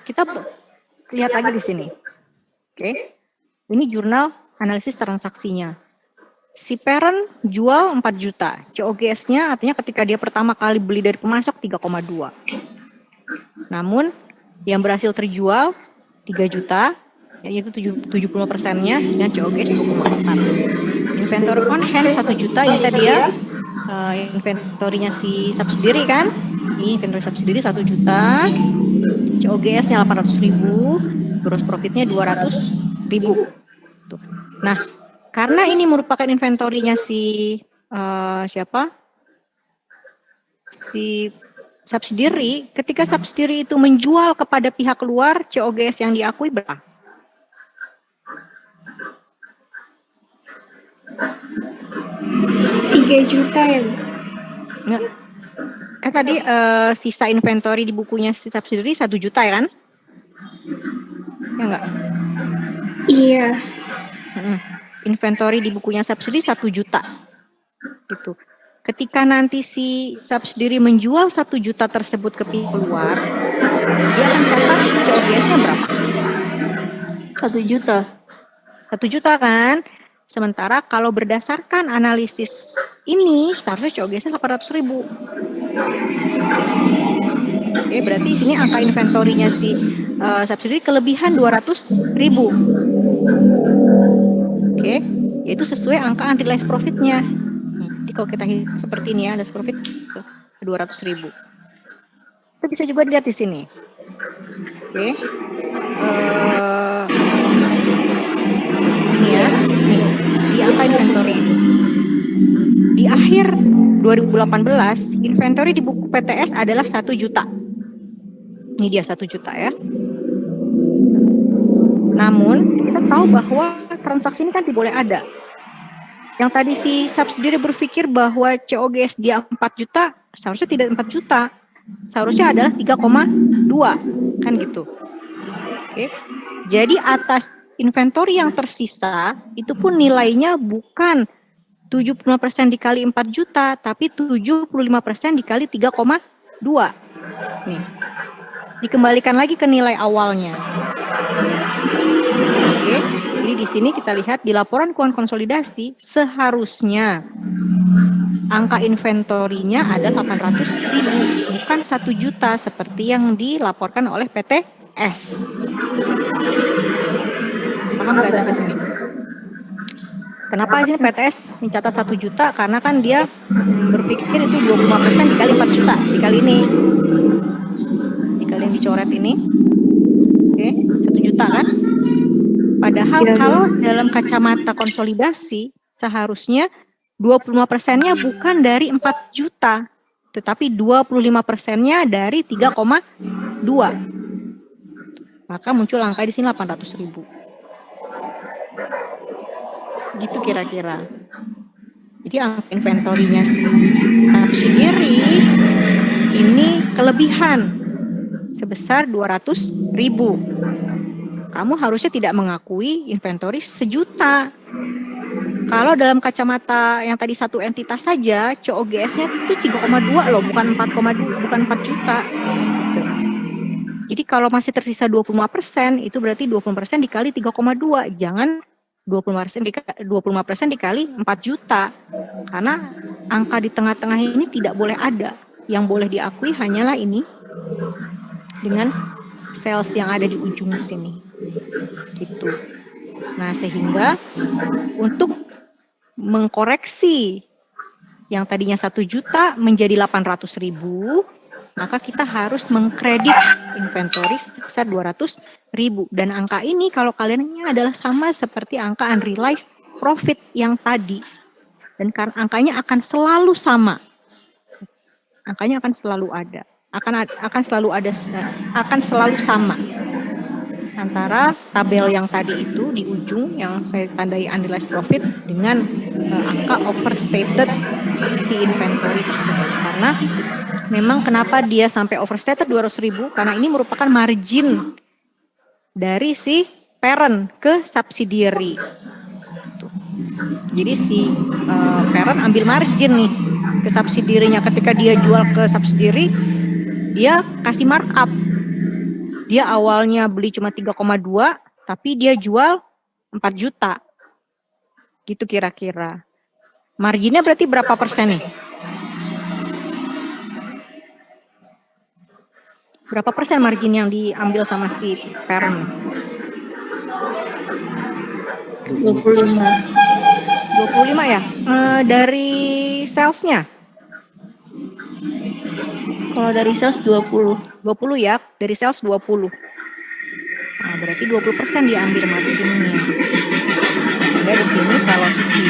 Speaker 1: kita lihat lagi di sini. Oke. Ini jurnal analisis transaksinya. Si parent jual 4 juta. COGS-nya artinya ketika dia pertama kali beli dari pemasok 3,2. Namun yang berhasil terjual 3 juta, yaitu 70%-nya dengan COGS 2,4. Inventory on hand 1 juta, ini tadi ya inventorinya si subsidiary kan? Ini inventory subsidiary 1 juta, COGS-nya 800.000, gross profit-nya 200.000. Tuh. Nah, karena ini merupakan inventorinya si siapa? Si subsidiary, ketika subsidiary itu menjual kepada pihak luar, COGS yang diakui berapa?
Speaker 3: 3 juta ya, Bu?
Speaker 1: Nggak. Kan tadi sisa inventory di bukunya si subsidiary 1 juta ya kan? Ya enggak?
Speaker 3: Iya.
Speaker 1: Inventory di bukunya subsidiary 1 juta. Gitu. Ketika nanti si subsidiary menjual 1 juta tersebut ke pihak luar, dia akan catat COGS-nya berapa?
Speaker 5: 1 juta.
Speaker 1: 1 juta kan? Sementara kalau berdasarkan analisis ini, seharusnya COGS-nya 800.000. Gitu. Oke, berarti di sini angka inventorinya si subsidiary kelebihan 200.000. Oke, yaitu sesuai angka unrealized profit-nya. Jadi kalau kita hitung seperti ini ya, unrealized profit 200.000. Itu bisa juga dilihat di sini. Oke. Ini ya, nih di angka inventory ini. Di akhir 2018, inventory di buku PTS adalah 1 juta. Ini dia 1 juta ya. Namun, kita tahu bahwa transaksi ini kan tidak boleh ada. Yang tadi si subsidiary berpikir bahwa COGS dia 4 juta, seharusnya tidak 4 juta. Seharusnya adalah 3,2, kan gitu. Oke. Jadi atas inventory yang tersisa, itu pun nilainya bukan 75% dikali 4 juta, tapi 75% dikali 3,2. Nih. Dikembalikan lagi ke nilai awalnya. Oke. Jadi di sini kita lihat di laporan keuangan konsolidasi seharusnya angka inventorinya adalah 800.000, bukan 1 juta seperti yang dilaporkan oleh PTS. Paham nggak sampai sini? Kenapa di sini PTS mencatat 1 juta? Karena kan dia berpikir itu 25% dikali 4 juta, dikali ini. Dikali yang dicoret ini. Oke, 1 juta kan? Padahal kalau dalam kacamata konsolidasi, seharusnya 25%-nya bukan dari 4 juta, tetapi 25%-nya dari 3,2. Maka muncul angka di sini 800.000. Gitu kira-kira. Jadi angka inventorinya subsidiary ini kelebihan sebesar 200.000. Kamu harusnya tidak mengakui inventory 1 juta. Kalau dalam kacamata yang tadi satu entitas saja, COGS-nya itu 3,2 loh, bukan 4,2, bukan 4 juta. Gitu. Jadi kalau masih tersisa 25%, itu berarti 20% dikali 3,2. Jangan 25% dikali 4 juta. Karena angka di tengah-tengah ini tidak boleh ada. Yang boleh diakui hanyalah ini dengan sales yang ada di ujung sini. Gitu. Nah, sehingga untuk mengkoreksi yang tadinya 1 juta menjadi 800.000, maka kita harus mengkredit inventory sebesar 200.000. Dan angka ini kalau kalian ingat adalah sama seperti angka unrealized profit yang tadi. Dan angkanya akan selalu sama. Angkanya akan selalu ada. Akan selalu sama. Antara tabel yang tadi itu di ujung yang saya tandai unrealized profit dengan angka overstated si inventory tersebut. Karena memang kenapa dia sampai overstated 200.000? Karena ini merupakan margin dari si parent ke subsidiary. Tuh. Jadi si parent ambil margin nih ke subsidiary-nya. Ketika dia jual ke subsidiary, dia kasih markup. Dia awalnya beli cuma 3,2, tapi dia jual 4 juta. Gitu kira-kira. Marginnya berarti berapa persen nih? Berapa persen margin yang diambil sama si parent?
Speaker 5: 25.
Speaker 1: 25 ya? Dari salesnya?
Speaker 5: Kalau dari sales 20.
Speaker 1: 20 ya, dari sales 20. Nah, berarti 20% diambil marginnya. Sehingga di sini kalau si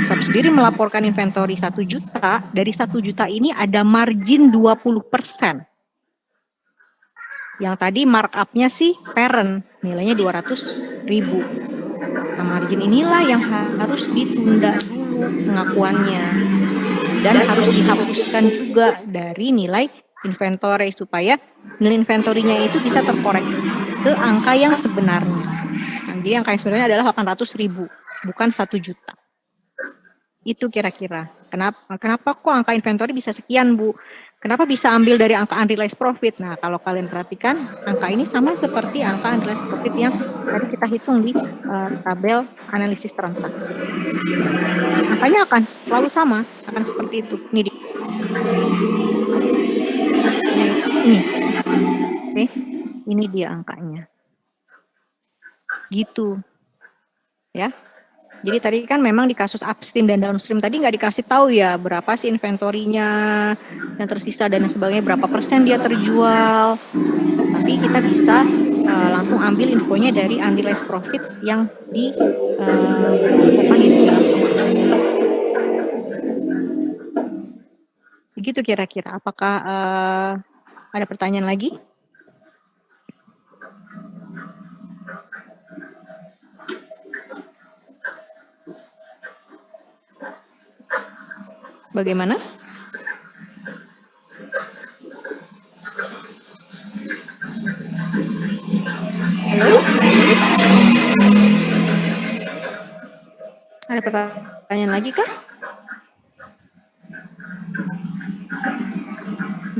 Speaker 1: subsidiary melaporkan inventory 1 juta, dari 1 juta ini ada margin 20%. Yang tadi markup-nya sih parent, nilainya 200.000. Nah, margin inilah yang harus ditunda dulu pengakuannya dan harus dihapuskan juga dari nilai inventory supaya nilai inventorinya itu bisa terkoreksi ke angka yang sebenarnya. Nah, jadi angka yang sebenarnya adalah 800.000, bukan 1 juta. Itu kira-kira. Kenapa kok angka inventory bisa sekian, Bu? Kenapa bisa ambil dari angka unrealized profit? Nah, kalau kalian perhatikan, angka ini sama seperti angka unrealized profit yang tadi kita hitung di tabel analisis transaksi. Angkanya akan selalu sama, akan seperti itu. Ini oke, ini dia angkanya. Gitu, ya. Jadi tadi kan memang di kasus upstream dan downstream tadi nggak dikasih tahu ya berapa sih inventorinya yang tersisa dan sebagainya, berapa persen dia terjual. Tapi kita bisa langsung ambil infonya dari unrealized profit yang diinfokan di dalam soal. Begitu kira-kira. Apakah ada pertanyaan lagi? Bagaimana? Halo? Ada pertanyaan lagi kah?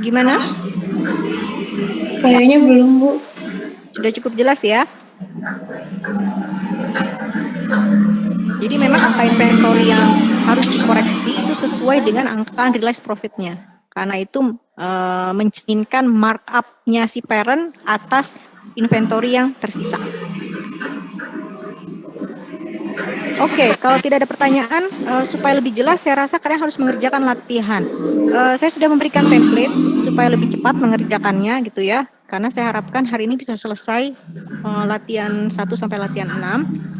Speaker 1: Gimana?
Speaker 6: Kayaknya belum, Bu.
Speaker 1: Sudah cukup jelas ya? Jadi memang angka inventory yang harus dikoreksi itu sesuai dengan angka unrealized profit-nya. Karena itu mencerminkan markup-nya si parent atas inventory yang tersisa. Oke, kalau tidak ada pertanyaan, supaya lebih jelas saya rasa kalian harus mengerjakan latihan. Saya sudah memberikan template supaya lebih cepat mengerjakannya gitu ya. Karena saya harapkan hari ini bisa selesai latihan 1 sampai latihan 6.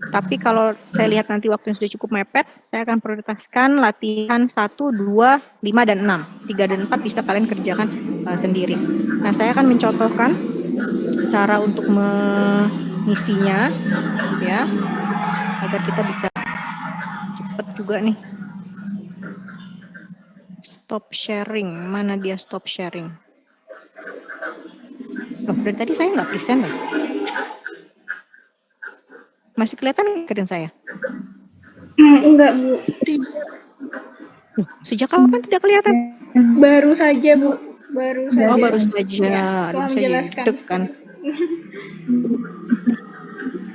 Speaker 1: Tapi kalau saya lihat nanti waktunya sudah cukup mepet, saya akan prioritaskan latihan 1, 2, 5, dan 6. 3 dan 4 bisa kalian kerjakan sendiri. Nah, saya akan mencontohkan cara untuk mengisinya, ya, agar kita bisa cepat juga nih. Stop sharing, mana dia stop sharing? Loh, dari tadi saya nggak present ya? Masih kelihatan screen saya?
Speaker 3: Enggak, Bu.
Speaker 1: Sejak kapan tidak kelihatan?
Speaker 3: Baru saja, Bu. Baru saja.
Speaker 1: Oh, baru saja.
Speaker 3: Ya, setelah
Speaker 1: Aduh, saya
Speaker 3: menjelaskan.
Speaker 1: deg-degan.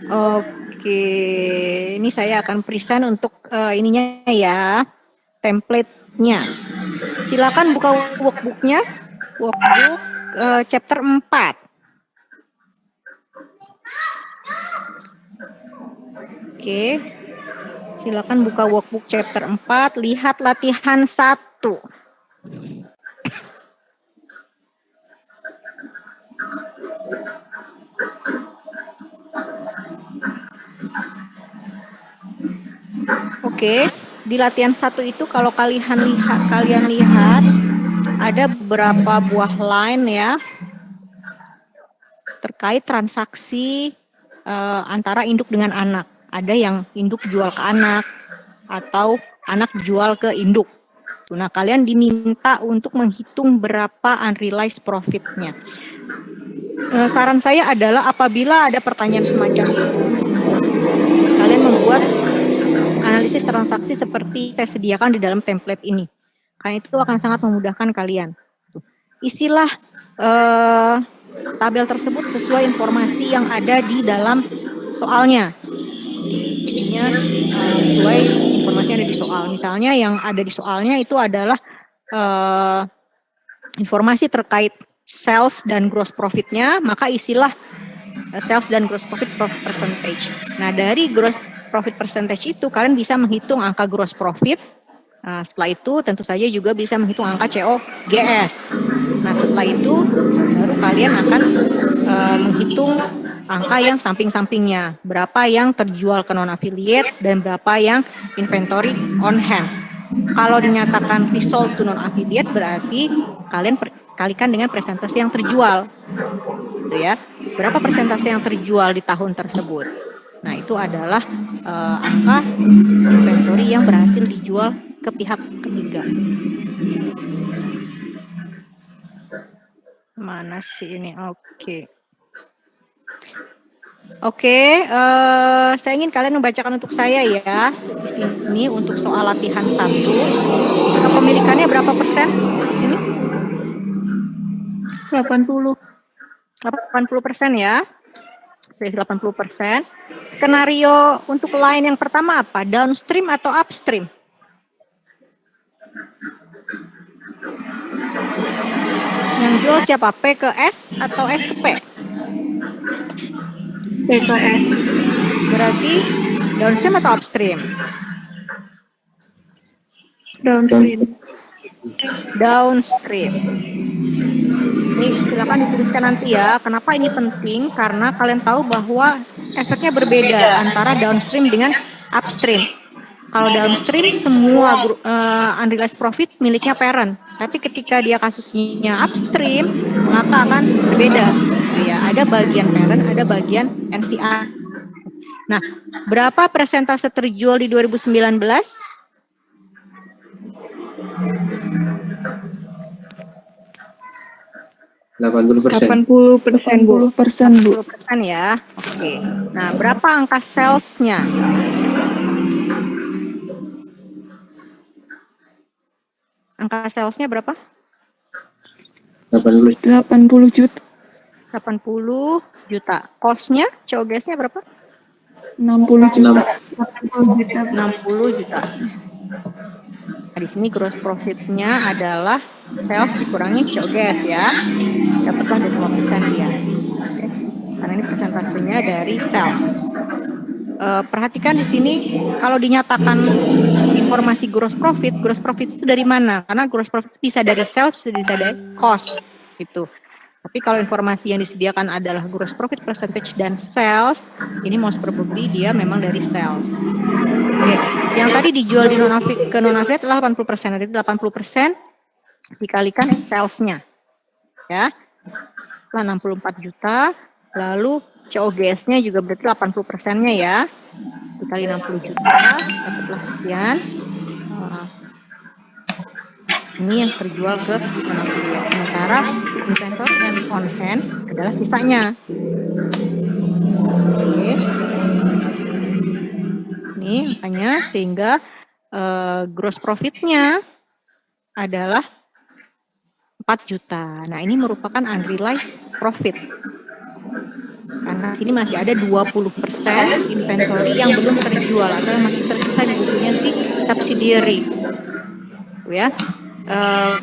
Speaker 1: Oke, ini saya akan present untuk ininya ya, template-nya. Silakan buka workbook-nya, workbook chapter 4. Oke, silakan buka workbook chapter 4, lihat latihan 1. Oke, di latihan 1 itu kalau kalian lihat ada beberapa buah line ya terkait transaksi antara induk dengan anak. Ada yang induk jual ke anak atau anak jual ke induk. Nah, kalian diminta untuk menghitung berapa unrealized profit-nya. Saran saya adalah apabila ada pertanyaan semacam itu, kalian membuat analisis transaksi seperti saya sediakan di dalam template ini. Karena itu akan sangat memudahkan kalian. Isilah tabel tersebut sesuai informasi yang ada di dalam soalnya. Isinya sesuai informasi yang ada di soal. Misalnya yang ada di soalnya itu adalah informasi terkait sales dan gross profit-nya, maka isilah sales dan gross profit percentage. Nah, dari gross profit percentage itu kalian bisa menghitung angka gross profit. Nah, setelah itu tentu saja juga bisa menghitung angka COGS. Nah, setelah itu baru kalian akan menghitung angka yang samping-sampingnya. Berapa yang terjual ke non-affiliate dan berapa yang inventory on hand. Kalau dinyatakan result to non-affiliate berarti kalian kalikan dengan persentase yang terjual. Gitu ya. Berapa persentase yang terjual di tahun tersebut? Nah, itu adalah angka inventory yang berhasil dijual ke pihak ketiga. Mana sih ini? Oke, saya ingin kalian membacakan untuk saya ya. Di sini untuk soal latihan 1. Kepemilikannya berapa persen di sini?
Speaker 5: 80.
Speaker 1: 80% ya. 80%. Skenario untuk line yang pertama apa? Downstream atau upstream? Yang jual siapa? P ke S atau S ke P?
Speaker 5: PKS.
Speaker 1: Berarti downstream atau upstream?
Speaker 5: Downstream.
Speaker 1: Downstream. Ini silakan dituliskan nanti ya. Kenapa ini penting? Karena kalian tahu bahwa efeknya berbeda antara downstream dengan upstream. Kalau downstream semua unrealized profit miliknya parent. Tapi ketika dia kasusnya upstream, maka akan berbeda. Ya, ada bagian parent, ada bagian NCI. Nah, berapa persentase terjual di 2019?
Speaker 2: 80%.
Speaker 5: 80%, Bu.
Speaker 1: 80% ya. Oke. Nah, berapa angka sales-nya? Angka sales-nya berapa?
Speaker 2: 80.
Speaker 5: 80 juta.
Speaker 1: 80 juta. Cost-nya, COGS-nya berapa?
Speaker 5: 60 juta.
Speaker 1: 60 juta. Nah, di sini gross profit-nya adalah sales dikurangi COGS ya. Dapatlah 25% dia. Oke. Karena ini persentasenya dari sales. Perhatikan di sini kalau dinyatakan informasi gross profit itu dari mana? Karena gross profit bisa dari sales, bisa dari cost gitu. Tapi kalau informasi yang disediakan adalah gross profit percentage dan sales, ini most probably dia memang dari sales. Oke, yang tadi dijual di ke non-affiliate adalah 80%, jadi 80% dikalikan sales-nya. Ya. Setelah 64 juta, lalu COGS-nya juga berarti 80%-nya ya. Dikali 60 juta, dapatlah sekian. Ini yang terjual ke non-affiliate. Sementara inventory and on hand adalah sisanya. Oke. Ini makanya sehingga gross profit-nya adalah 4 juta. Nah, ini merupakan unrealized profit. Karena sini masih ada 20% inventory yang belum terjual atau yang masih tersisa di bukunya si subsidiary. Ya.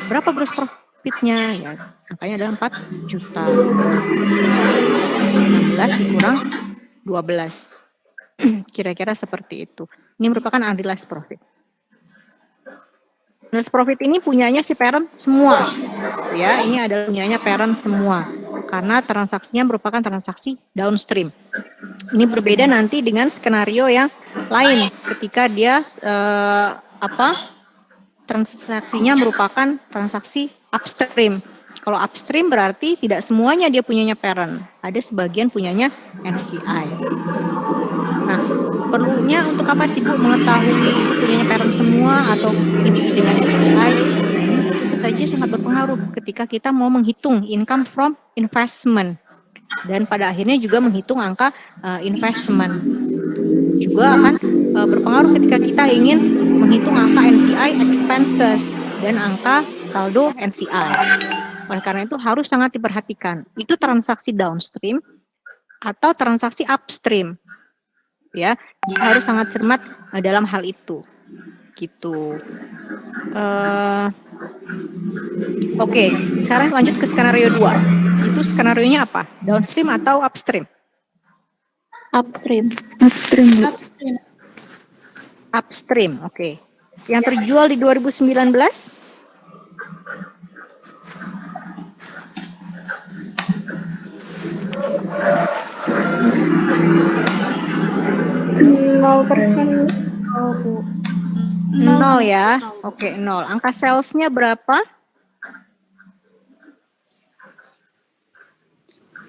Speaker 1: Berapa gross profit-nya? Ya, angkanya adalah 4 juta. 16 dikurang 12. Kira-kira seperti itu. Ini merupakan unrealized profit. Unrealized profit ini punyanya si parent semua. Ya, ini adalah punyanya parent semua. Karena transaksinya merupakan transaksi downstream. Ini berbeda nanti dengan skenario yang lain ketika dia transaksinya merupakan transaksi upstream. Kalau upstream berarti tidak semuanya dia punyanya parent. Ada sebagian punyanya NCI. Nah, perlunya untuk apa sih Bu mengetahui itu punyanya parent semua atau dimiliki dengan NCI? Nah, ini itu saja sangat berpengaruh ketika kita mau menghitung income from investment. Dan pada akhirnya juga menghitung angka investment. Juga akan berpengaruh ketika kita ingin menghitung angka NCI expenses dan angka saldo NCI. Oleh karena itu harus sangat diperhatikan. Itu transaksi downstream atau transaksi upstream. Ya, harus sangat cermat dalam hal itu. Gitu. Oke, sekarang lanjut ke skenario 2. Itu skenario-nya apa? Downstream atau upstream?
Speaker 5: Upstream.
Speaker 1: Upstream, oke. Yang terjual di 2019?
Speaker 3: %.
Speaker 1: 0 ya. Oke, 0. Angka salesnya berapa?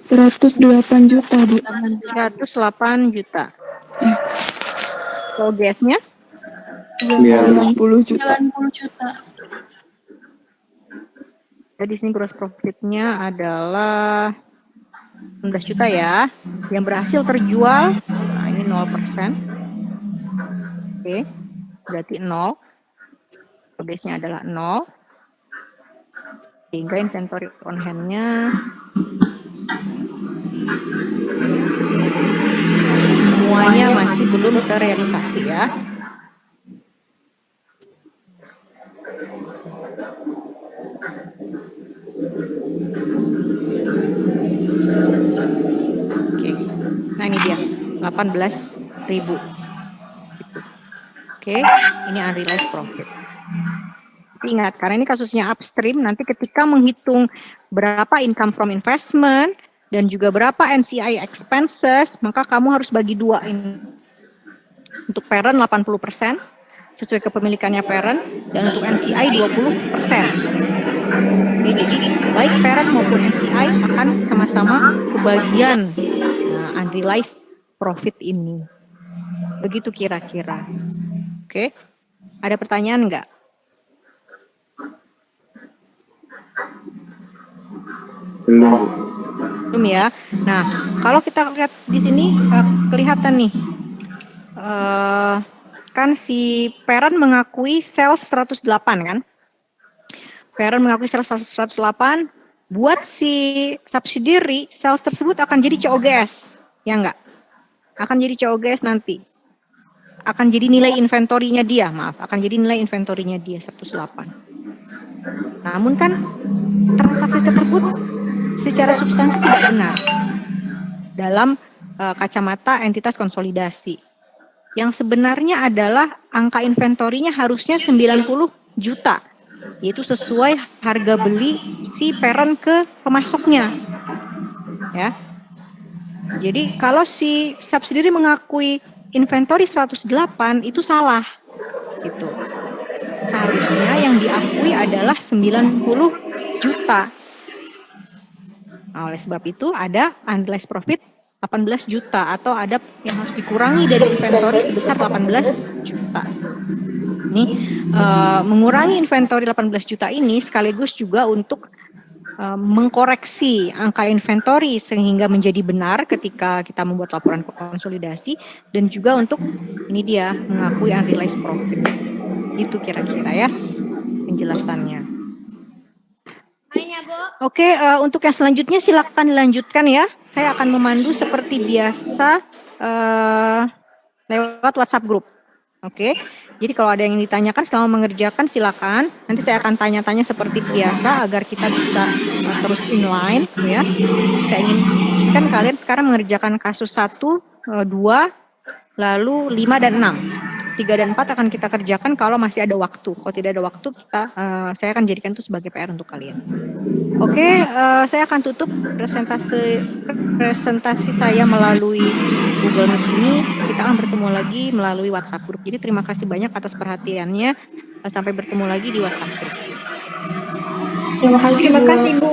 Speaker 5: 108 juta, Bu.
Speaker 1: 108 juta. COGS-nya
Speaker 5: 90 juta.
Speaker 6: 90 juta.
Speaker 1: Jadi sini gross profit-nya adalah 19 juta ya. Yang berhasil terjual, nah ini 0%. Oke, berarti 0. COGS-nya adalah 0. Sehingga inventory on hand-nya semuanya masih belum terrealisasi ya. Oke, nah ini dia 18.000. Oke, ini unrealized profit. Tapi ingat, karena ini kasusnya upstream, nanti ketika menghitung berapa income from investment dan juga berapa NCI expenses, maka kamu harus bagi dua ini. Untuk parent 80% sesuai kepemilikannya parent, dan untuk NCI 20%. Oke, jadi baik parent maupun NCI akan sama-sama kebagian unrealized profit ini. Begitu kira-kira. Oke, ada pertanyaan nggak? Belum ya. Nah, kalau kita lihat di sini kelihatan nih, kan si parent mengakui sales 108 kan? Parent mengakui sales 108, buat si subsidiary sales tersebut akan jadi COGS, ya enggak? Akan jadi COGS nanti. Akan jadi nilai inventorinya dia, akan jadi nilai inventorinya dia 108. Namun kan transaksi tersebut secara substansi tidak benar dalam kacamata entitas konsolidasi. Yang sebenarnya adalah angka inventorinya harusnya 90 juta, yaitu sesuai harga beli si parent ke pemasoknya. Ya. Jadi kalau si subsidiary mengakui inventory 108 itu salah. Itu. Seharusnya yang diakui adalah 90 juta. Nah, oleh sebab itu ada unrealized profit 18 juta atau ada yang harus dikurangi dari inventory sebesar 18 juta. Ini mengurangi inventory 18 juta ini sekaligus juga untuk mengkoreksi angka inventory sehingga menjadi benar ketika kita membuat laporan konsolidasi, dan juga untuk ini dia mengakui unrealized profit. Itu kira-kira ya penjelasannya. Oke, untuk yang selanjutnya silakan dilanjutkan ya. Saya akan memandu seperti biasa lewat WhatsApp group. Oke, jadi kalau ada yang ditanyakan selama mengerjakan silakan. Nanti saya akan tanya-tanya seperti biasa agar kita bisa terus inline ya. Saya inginkan kalian sekarang mengerjakan kasus 1, 2, lalu 5 dan 6. 3 dan 4 akan kita kerjakan kalau masih ada waktu. Kalau tidak ada waktu, saya akan jadikan itu sebagai PR untuk kalian. Oke, saya akan tutup presentasi saya melalui Google Meet ini. Kita akan bertemu lagi melalui WhatsApp Group. Jadi terima kasih banyak atas perhatiannya. Sampai bertemu lagi di WhatsApp Group.
Speaker 6: Terima kasih, Bu.